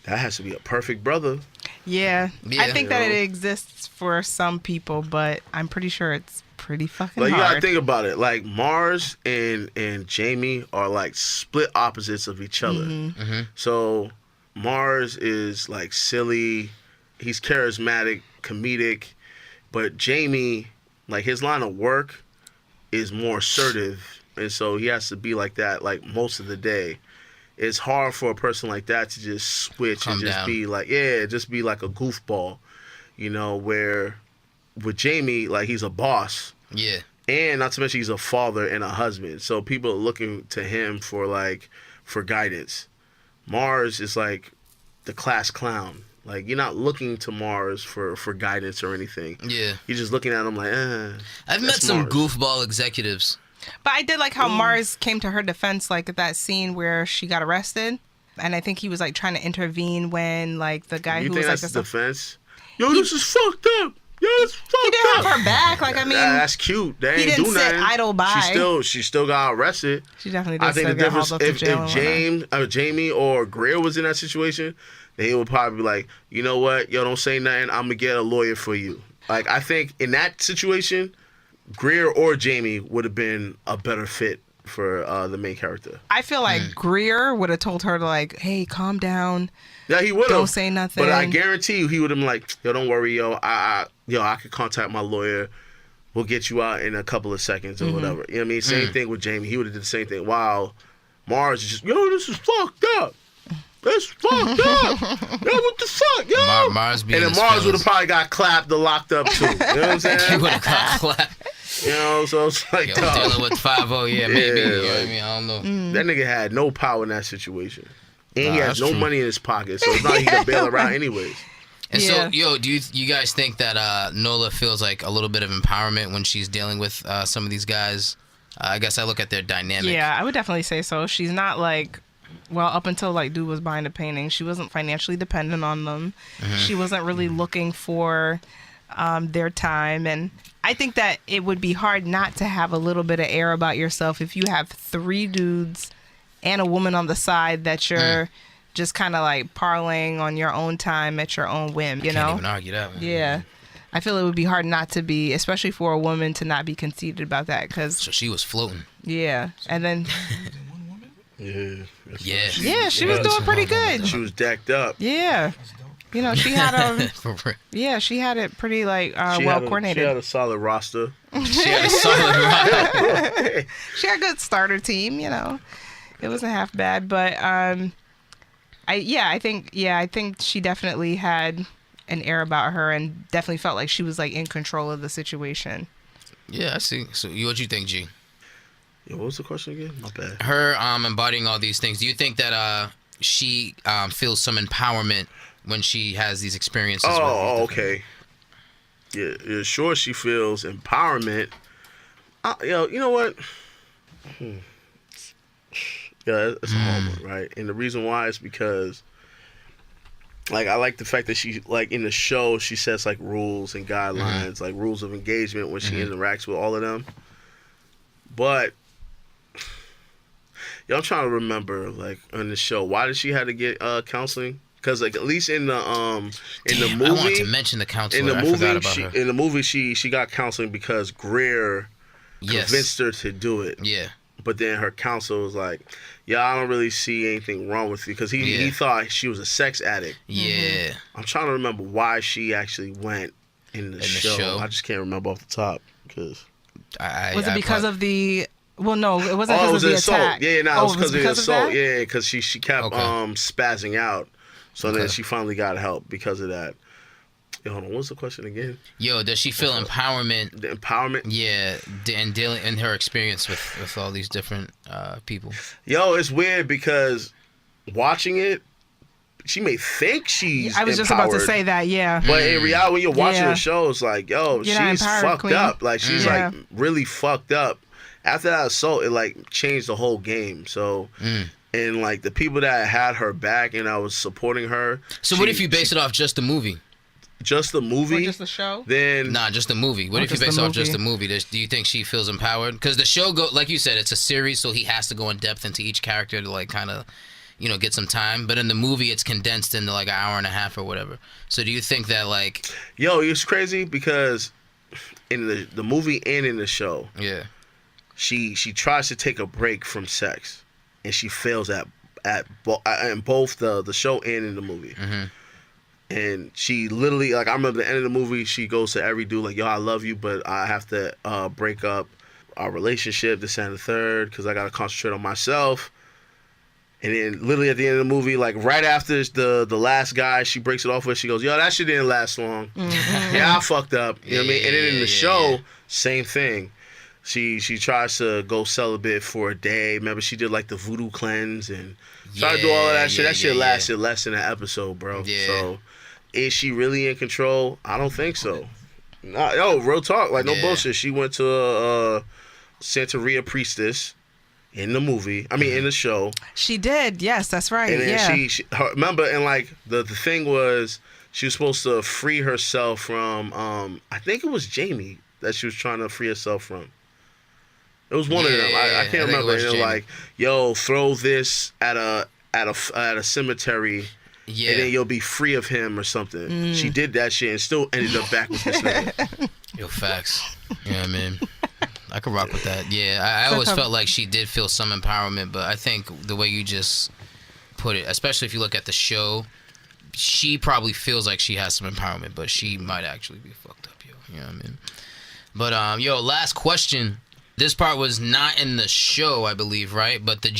That has to be a perfect brother. Yeah. I think that it exists for some people, but I'm pretty sure it's pretty fucking hard. You gotta think about it. Like Mars and Jamie are like split opposites of each other. So Mars is like silly. He's charismatic, comedic, but Jamie, like his line of work is more assertive, and so he has to be like that like most of the day. It's hard for a person like that to just switch Calm and just down. be like, just be like a goofball, where with Jamie, like he's a boss. Yeah. And not to mention he's a father and a husband. So people are looking to him for guidance. Mars is like the class clown. Like you're not looking to Mars for guidance or anything. Yeah. You're just looking at him like, I've met that's some Mars. goofball executives. But I did like how Mars came to her defense, like at that scene where she got arrested, and I think he was like trying to intervene when like the guy You who think was like that's the defense? Yo, this is fucked up. Yo, it's fucked he didn't up. have her back. Like I mean, That's cute. They he ain't didn't do sit nothing. idle by. She still got arrested. she definitely did. I think the get difference hauled up to jail if Jamie or Greer was in that situation, then he would probably be like, you know what, yo, don't say nothing. I'm gonna get a lawyer for you. Like I think in that situation, Greer or Jamie would have been a better fit for the main character. I feel like Greer would have told her to like, hey, calm down. Yeah, he would have. Don't say nothing. But I guarantee you, he would have been like, yo, don't worry, yo, I could contact my lawyer. We'll get you out in a couple of seconds or whatever. You know what I mean? Same thing with Jamie. He would have did the same thing. Wow, Mars is just, yo, this is fucked up. That's fucked up. Yo, what the fuck, yo? Mars being and then his Mars would feelings. have probably got clapped or locked up too. You know what I'm He saying? would have got clapped. So it's like, Yo, dog, dealing with 5-0, yeah, maybe. Yeah, You know what I like- mean? I don't know. that nigga had no power in that situation. And Nah, he has that's no true. money in his pocket, so it's not like he can bail her out anyways. And Yeah. so, yo, do you guys think that Nola feels like a little bit of empowerment when she's dealing with some of these guys? I guess I look at their dynamic. Yeah, I would definitely say so. She's not like, well, up until like dude was buying the painting, she wasn't financially dependent on them. She wasn't really looking for their time, and I think that it would be hard not to have a little bit of air about yourself if you have 3 dudes and a woman on the side that you're just kind of like parlaying on your own time at your own whim, you Can't know? even argue that, man. Yeah. I feel it would be hard not to be, especially for a woman to not be conceited about that, because, So she was floating. yeah. And then, Yeah. Yeah. yeah, she was doing pretty good. She was decked up. Yeah. You know, she had For real. yeah, she had it pretty like She well had a- She had coordinated. a solid roster. She had a solid ride. She had a good starter team, you know. It wasn't half bad, but I think she definitely had an air about her and definitely felt like she was like in control of the situation. Yeah, I see. So, what you think, G? Yo, what was the question again? My bad. Her embodying all these things. Do you think that she feels some empowerment when she has these experiences? with Oh, these different- okay. Yeah, sure she feels empowerment. You know what? Yeah, it's a hard one, right? And the reason why is because, like, I like the fact that she, like, in the show, she sets, like, rules and guidelines, like, rules of engagement when she interacts with all of them. But, I'm trying to remember, like, on the show, why did she have to get counseling? Because, like, at least in the movie, I wanted to mention the counselor. in the I movie, forgot about her. in the movie, she got counseling because Greer Yes. convinced her to do it. Yeah. But then her counsel was like, "Yeah, I don't really see anything wrong with you," because he Yeah. thought she was a sex addict. Yeah. I'm trying to remember why she actually went in the show. I just can't remember off the top because Was it because of the? Well, no, it wasn't because it of was the an assault. attack. Yeah, no, it was because of the assault. that? Yeah, because she kept Okay. spazzing out. So then Okay. she finally got help because of that. Yo, hold on, what's the question again? Yo, does she feel empowerment? The empowerment. Yeah, and dealing in her experience with all these different people. Yo, it's weird because watching it, she may think she's I was just about to empowered, say that. Yeah. but in reality, when you're watching Yeah. the show, it's like, yo, You're not she's empowered, fucked queen. up. Like, she's Yeah. like really fucked up. After that assault, it like changed the whole game. So, and like the people that had her back and I was supporting her. So what if you base it off just the movie? just the movie? Or just the show? Then Nah, just the movie. What Oh, if you just base the it off just the movie. movie? Do you think she feels empowered? Because the show like you said, it's a series, so he has to go in depth into each character to like kind of, get some time. But in the movie, it's condensed into like an hour and a half or whatever. So do you think that like, yo, it's crazy because in the movie and in the show, yeah, she tries to take a break from sex and she fails at in both the show and in the movie. Mm-hmm. And she literally, like, I remember the end of the movie, she goes to every dude like, yo, I love you, but I have to break up our relationship, this and the third, because I got to concentrate on myself. And then literally at the end of the movie, like right after the last guy she breaks it off with, she goes, yo, that shit didn't last long. Mm-hmm. Yeah, I fucked up. You know what I mean? And then in the show, yeah. same thing. She tries to go celibate for a day. Remember, she did like the voodoo cleanse and tried to do all of that shit. That shit lasted less than an episode, bro. Yeah. So is she really in control? I don't think so. Nah, yo, real talk, like no bullshit. She went to a Santeria priestess in the movie. I mean, in the show. She did. Yes, that's right. And then yeah. she remember, and like the thing was, she was supposed to free herself from. I think it was Jamie that she was trying to free herself from. It was one of them. I can't remember. And they're like, yo, throw this at a cemetery. Yeah. And then you'll be free of him or something. She did that shit and still ended up back with this nigga. Yo, facts. You know what I mean? I could rock with that. Yeah, I always felt like she did feel some empowerment, but I think the way you just put it, especially if you look at the show, she probably feels like she has some empowerment, but she might actually be fucked up, yo. You know what I mean? But, yo, last question. This part was not in the show, I believe, right? But the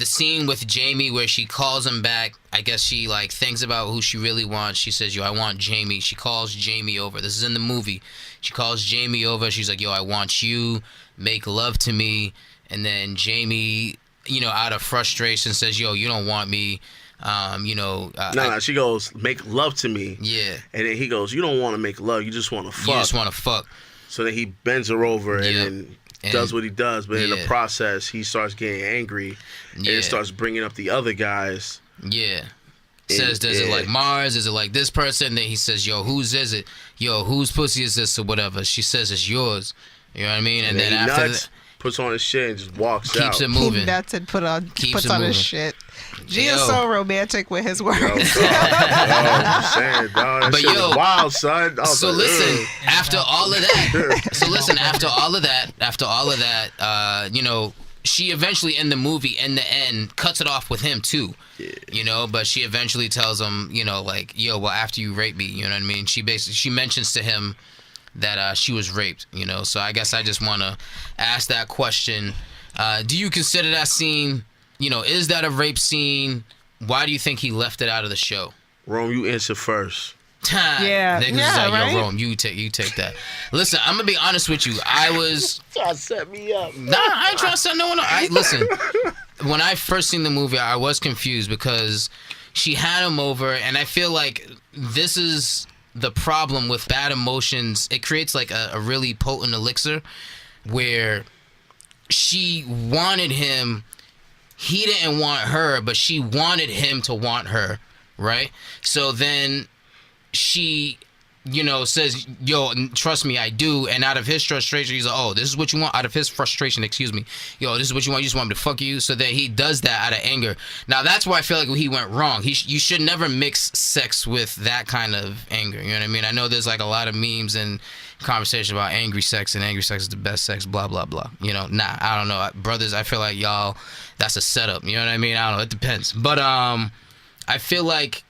scene with Jamie where she calls him back, I guess she like thinks about who she really wants. She says, yo, I want Jamie. She calls Jamie over. This is in the movie. She calls Jamie over. She's like, yo, I want you. Make love to me. And then Jamie, you know, out of frustration says, yo, you don't want me. No, she goes, make love to me. Yeah. And then he goes, you don't want to make love. You just want to fuck. You just want to fuck. So then he bends her over and then does what he does, but in the yeah. process, he starts getting angry and it starts bringing up the other guys. Yeah. Says, does it like Mars? Is it like this person? Then he says, yo, whose is it? Yo, whose pussy is this or whatever? She says it's yours. You know what I mean? And then he after nuts, puts on his shit and just walks out. keeps it moving. He nuts and puts it on moving. his shit. G is so romantic with his words. I'm saying, dog, that But shit yo, was wild, son. So like, listen, after all of that, you know, she eventually in the movie, in the end, cuts it off with him too. Yeah. You know, but she eventually tells him, you know, like, yo, well, after you rape me, you know what I mean? She mentions to him that she was raped, you know. So I guess I just want to ask that question. Do you consider that scene, you know, is that a rape scene? Why do you think he left it out of the show? Rome, you answer first. Yeah. Niggas Yeah, is like, right? yo, Rome, you take that. Listen, I'm gonna be honest with you. I was Trying to set me up. Nah, I ain't trying to set no one up. Listen, when I first seen the movie, I was confused because she had him over, and I feel like this is the problem with bad emotions. It creates like a really potent elixir where she wanted him. He didn't want her, but she wanted him to want her, right? So then she, you know, says, yo, trust me, I do. And out of his frustration, he's like, oh, this is what you want? Out of his frustration, excuse me. Yo, this is what you want? You just want me to fuck you? So then he does that out of anger. Now, that's where I feel like he went wrong. You should never mix sex with that kind of anger. You know what I mean? I know there's like a lot of memes and conversation about angry sex, and angry sex is the best sex, blah, blah, blah. You know, nah, I don't know. Brothers, I feel like y'all, that's a setup. You know what I mean? I don't know. It depends. But I feel like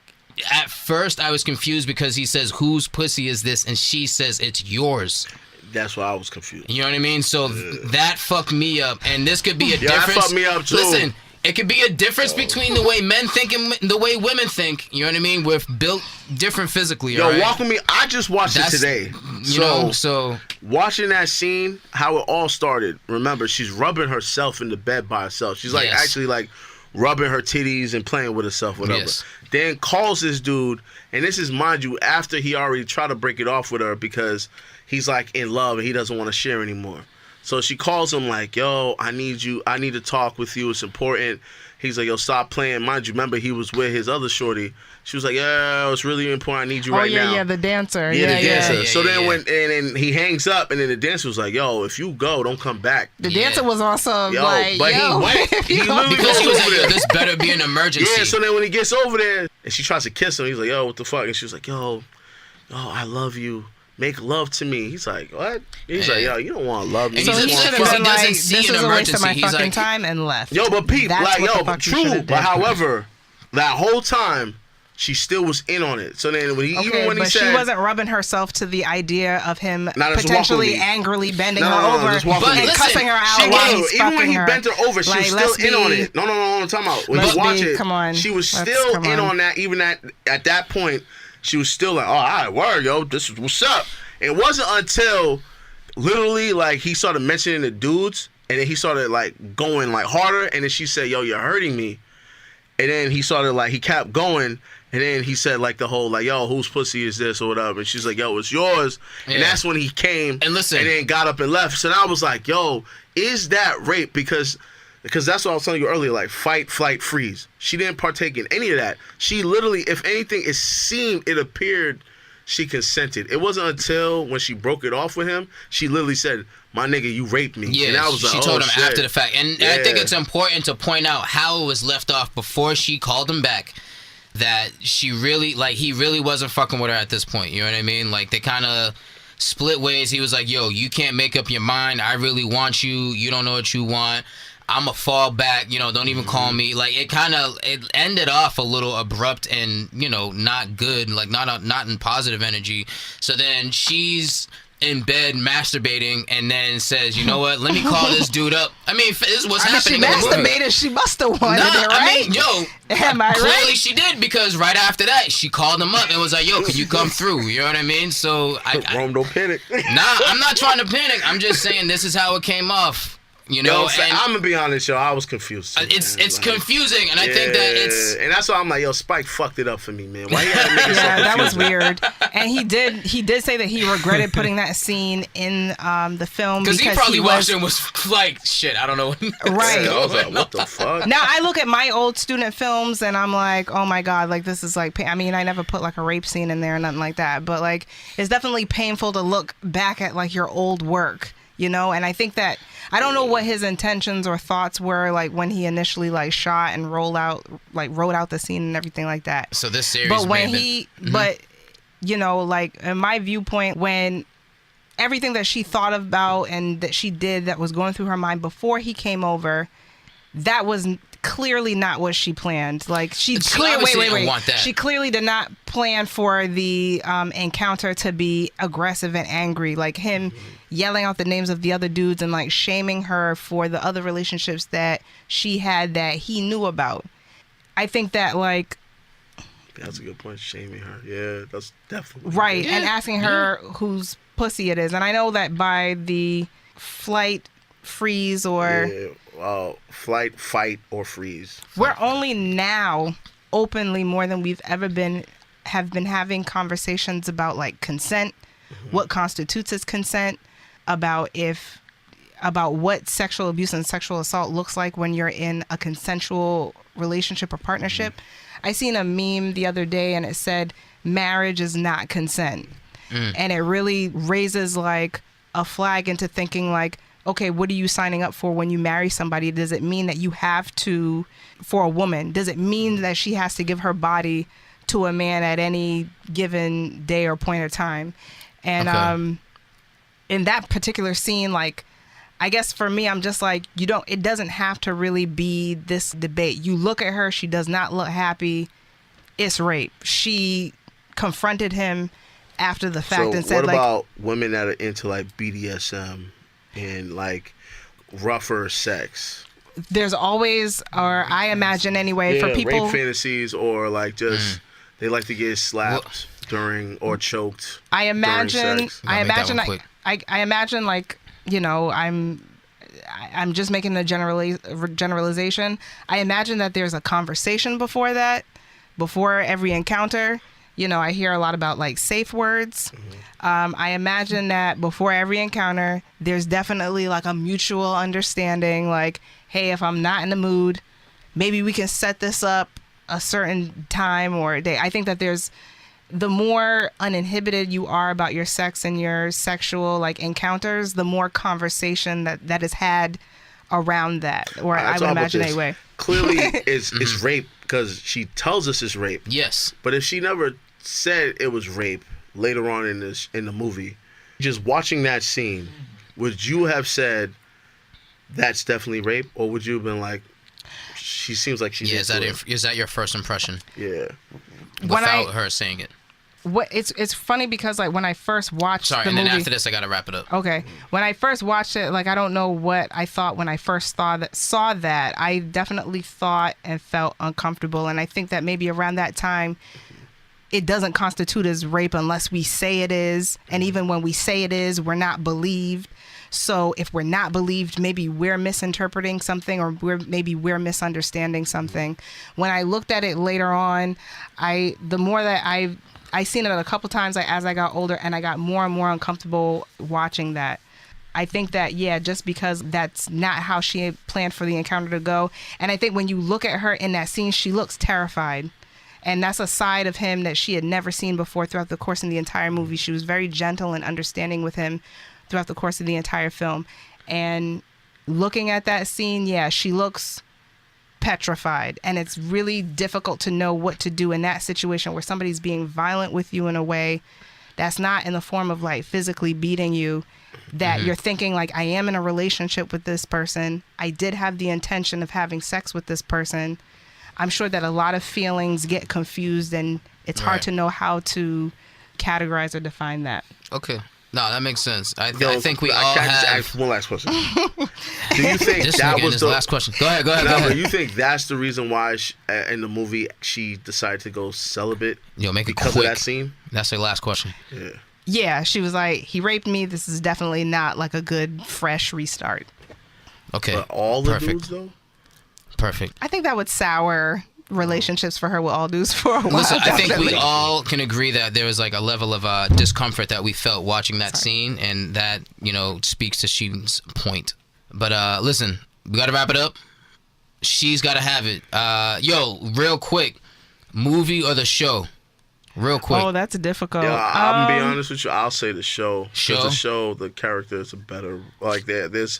at first I was confused because he says, whose pussy is this? And she says, it's yours. That's why I was confused. You know what I mean? So that fucked me up. And this could be a Yeah, difference. that fucked me up too. Listen, it could be a difference between the way men think and the way women think. You know what I mean? We're built different physically. Yo, all right? walk with me. I just watched it today. You know, so watching that scene, how it all started. Remember, she's rubbing herself in the bed by herself. She's like actually like rubbing her titties and playing with herself, whatever. Yes. Then calls this dude, and this is, mind you, after he already tried to break it off with her because he's like in love and he doesn't want to share anymore. So she calls him like, yo, I need to talk with you. It's important. He's like, yo, stop playing. Mind you, remember he was with his other shorty. She was like, yeah, it's really important. I need you right now. Oh, yeah, the dancer. Yeah, the dancer. Yeah, so then yeah. and then he hangs up, and then the dancer was like, yo, if you go, don't come back. The dancer was also Yo, like, but yo. he went. He literally because he goes was over like, yo, there. this better be an emergency. Yeah, so then when he gets over there, and she tries to kiss him, he's like, yo, what the fuck? And she was like, yo, I love you. make love to me. He's like, what? He's like, yo, you don't want to love me. And So he's he just should like, have been he doesn't like, see this an is a waste of emergency. my He's fucking like- time, and left. Yo, but Pete, That's like, what the yo, fuck you true. should've But did. however, that whole time, she still was in on it. So then, when he, Okay, even when he but said, she wasn't rubbing herself to the idea of him Nah, just walk potentially with me. angrily bending No, her no, no, over just walk with and me. But cussing her out listen, while Yo, he's even when fucking he her. bent her over, she Like, was let's still in on be- it. No, I'm talking about. When Let's you watch be- it, come on. she was Let's- still come in on. on that. Even at that point, she was still like, "Oh, all right, word, yo, this is what's up." It wasn't until literally like he started mentioning the dudes, and then he started like going like harder, and then she said, "Yo, you're hurting me," and then he started like he kept going. And then he said like the whole like, yo, whose pussy is this or whatever, and she's like, yo, it's yours. And Yeah. that's when he came And listen. and then got up and left. So then I was like, yo, is that rape? Because that's what I was telling you earlier, like fight, flight, freeze. She didn't partake in any of that. She literally, if anything, it appeared she consented. It wasn't until when she broke it off with him, she literally said, my nigga, you raped me. Yeah, and I was like, she told oh, him shit. after the fact. And I think Yeah. it's important to point out how it was left off before she called him back. That she really, like, he really wasn't fucking with her at this point. You know what I mean? Like, they kind of split ways. He was like, yo, you can't make up your mind. I really want you. You don't know what you want. I'm a fall back. You know, don't even call me. Like, it ended off a little abrupt and, you know, not good. Like, not in positive energy. So then she's in bed masturbating and then says, you know what, let me call this dude up. I mean, this is what's happening She in the movie. masturbated. She must have wanted Nah, it, right? I mean, yo, Am I clearly right? she did, because right after that, she called him up and was like, yo, can you come through? You know what I mean? So, Rome, don't panic. I'm not trying to panic. I'm just saying this is how it came off. You know, Yo, and I'm gonna be honest, yo. I was confused. Too, it's man. it's Like, confusing, and I think that it's and that's why I'm like, yo, Spike fucked it up for me, man. Why you had niggas so Yeah, that was confusing? weird. And he did say that he regretted putting that scene in the film because because he probably was watched it and was like, shit, I don't know. Right. Yeah, I was like, what the fuck? Now I look at my old student films and I'm like, oh my god, like this is like, I mean, I never put like a rape scene in there or nothing like that, but like it's definitely painful to look back at like your old work, you know. And I think that I don't know what his intentions or thoughts were like when he initially like shot and wrote out the scene and everything like that. So this series, But when may have been- but you know, like in my viewpoint, when everything that she thought about and that she did that was going through her mind before he came over, that was clearly not what she planned. Like she obviously didn't want that. She clearly did not plan for the encounter to be aggressive and angry, like him yelling out the names of the other dudes and like shaming her for the other relationships that she had that he knew about. I think that like That's a good point. Shaming her. Yeah, that's definitely right, Yeah, and asking her whose pussy it is. And I know that by the flight freeze or Yeah. Flight, fight, or freeze. we're only now openly more than we've ever been have been having conversations about like consent, what constitutes as consent, about what sexual abuse and sexual assault looks like when you're in a consensual relationship or partnership. I seen a meme the other day and it said marriage is not consent. And it really raises like a flag into thinking like, okay, what are you signing up for when you marry somebody? Does it mean that you have to, for a woman, does it mean that she has to give her body to a man at any given day or point of time? And Okay. in that particular scene, like, I guess for me, I'm just like, it doesn't have to really be this debate. You look at her, she does not look happy. It's rape. She confronted him after the fact So and said what like, about women that are into like BDSM and like rougher sex? there's always, or I imagine anyway, for people. rape fantasies, or like just they like to get slapped during or choked. I imagine. sex. I Gotta make that imagine. one quick. I imagine like, you know, I'm just making a generalization. I imagine that there's a conversation before that, before every encounter. You know, I hear a lot about like safe words. I imagine that before every encounter, there's definitely like a mutual understanding. Like, hey, if I'm not in the mood, maybe we can set this up a certain time or a day. I think that the more uninhibited you are about your sex and your sexual like encounters, the more conversation that is had around that, or I would imagine anyway. Clearly, it's rape because she tells us it's rape. Yes. But if she never said it was rape, later on in the movie, just watching that scene, would you have said that's definitely rape, or would you have been like, she seems like she's is that your first impression? Yeah. Without her saying it. It's funny because like when I first watched the and movie, then after this I gotta wrap it up. Okay. When I first watched it, like I don't know what I thought when I first saw that. I definitely thought and felt uncomfortable, and I think that maybe around that time it doesn't constitute as rape unless we say it is, and even when we say it is, we're not believed. So if we're not believed, maybe we're misinterpreting something, or maybe we're misunderstanding something. When I looked at it later on, the more that I seen it a couple times as I got older, and I got more and more uncomfortable watching that. I think that, just because that's not how she had planned for the encounter to go. And I think when you look at her in that scene, she looks terrified. And that's a side of him that she had never seen before throughout the course of the entire movie. She was very gentle and understanding with him throughout the course of the entire film. And looking at that scene, she looks petrified, and it's really difficult to know what to do in that situation where somebody's being violent with you in a way that's not in the form of like physically beating you, that you're thinking like, I am in a relationship with this person, I did have the intention of having sex with this person. I'm sure that a lot of feelings get confused, and it's hard to know how to categorize or define that. Okay. No, that makes sense. I think we all have... Just ask one last question. Do you think that was the last question? Go ahead. Do you think that's the reason why in the movie she decided to go celibate? Make it because quick. Of that scene? That's the last question. Yeah. Yeah, she was like, he raped me. This is definitely not like a good, fresh restart. Okay. But all the dudes, though? Perfect. I think that would sour relationships for her with all dudes for a while. Listen, I think we all can agree that there was like a level of discomfort that we felt watching that scene, and that, speaks to Sheen's point. But listen, we got to wrap it up. She's got to have it. Real quick, movie or the show? Real quick. Oh, that's difficult. Yeah, I'm gonna be honest with you. I'll say the show. Show? The show, the characters are better. Like there's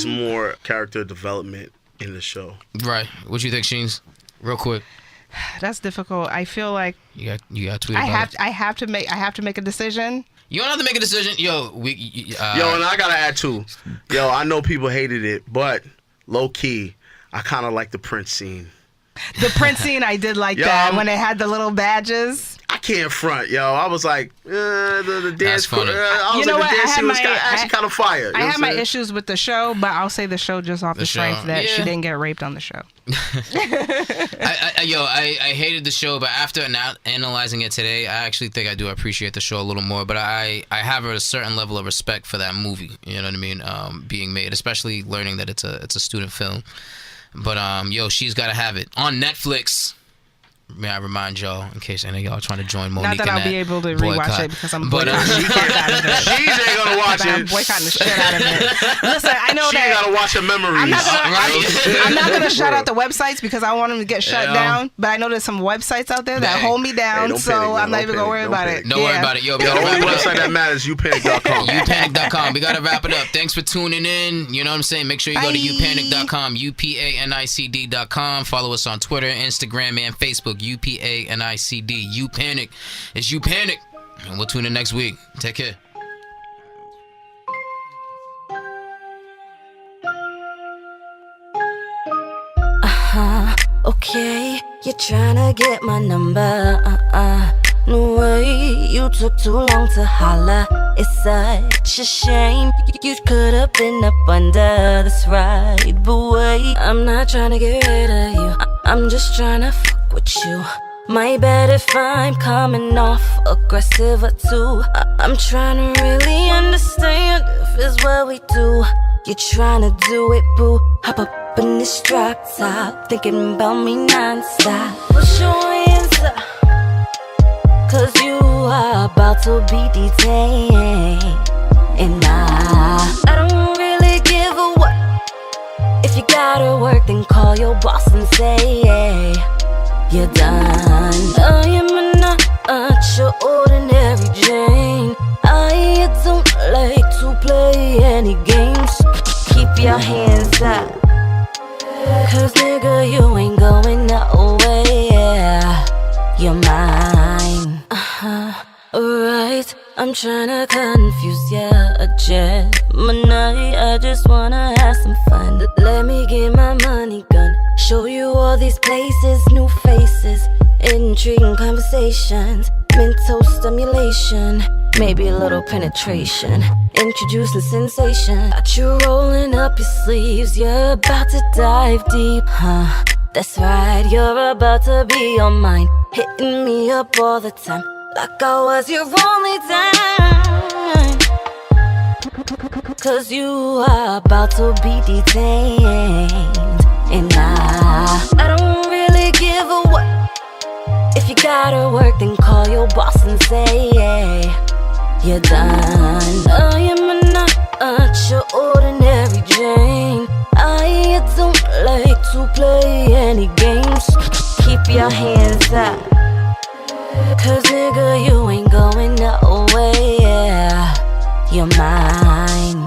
more character development in the show. Right. What you think, Sheens? Real quick. That's difficult. I feel like you got to tweet I have to make a decision. You don't have to make a decision. And I gotta add too. I know people hated it, but low key, I kind of like the Prince scene. The Prince scene, I did like that when they had the little badges. I can't front, I was like, the dance. Funny. The dance scene was actually kind of fire. I have my issues with the show, but I'll say the show just off the strength that she didn't get raped on the show. I hated the show, but after analyzing it today, I actually think I do appreciate the show a little more. But I have a certain level of respect for that movie. You know what I mean? Being made, especially learning that it's a student film. But she's got to have it on Netflix. May I remind y'all, in case any of y'all are trying to join Monique? Not that I'll be able to rewatch it because I'm boycotting the shit out of it. She ain't gonna watch it. I'm boycotting the shit out of it. Listen, I know she that. She gotta watch her memories. I'm not gonna shout out the websites because I want them to get shut down. But I know there's some websites out there that hold me down, so I'm not even gonna worry about it. Don't worry about it. The only website that matters is upanicd.com. Upanic.com. We gotta wrap it up. Thanks for tuning in. You know what I'm saying? Make sure you go to upanic.com. upanicd.com. Follow us on Twitter, Instagram, and Facebook. upanicd. You Panic. It's You Panic. And we'll tune in next week. Take care. Okay, you're tryna get my number. No way, you took too long to holler. It's such a shame. You could've been up under this right, but wait, I'm not tryna get rid of you. I'm just tryna fuck with you. My bad if I'm coming off aggressive or too. I'm trying to really understand if it's what we do. You're trying to do it, boo. Hop up in this drop top, thinking about me non-stop. Push your hands up, cause you are about to be detained. And I don't really give a what. If you gotta work, then call your boss and say, hey, you're done. I am not your ordinary Jane. I don't like to play any games. Keep your hands up, cause nigga, you ain't going nowhere. You're mine. Alright, I'm tryna confuse ya, a Gemini. I just wanna have some fun. Let me get my money gun. Show you all these places, new faces, intriguing conversations, mental stimulation, maybe a little penetration, introducing sensation. Got you rolling up your sleeves, you're about to dive deep, huh? That's right, you're about to be on mine, hitting me up all the time, like I was your only time. Cause you are about to be detained. And I don't really give a what. If you gotta work, then call your boss and say, yeah, you're done. I am not your ordinary Jane. I don't like to play any games. Keep your hands up, cause nigga, you ain't going nowhere. You're mine.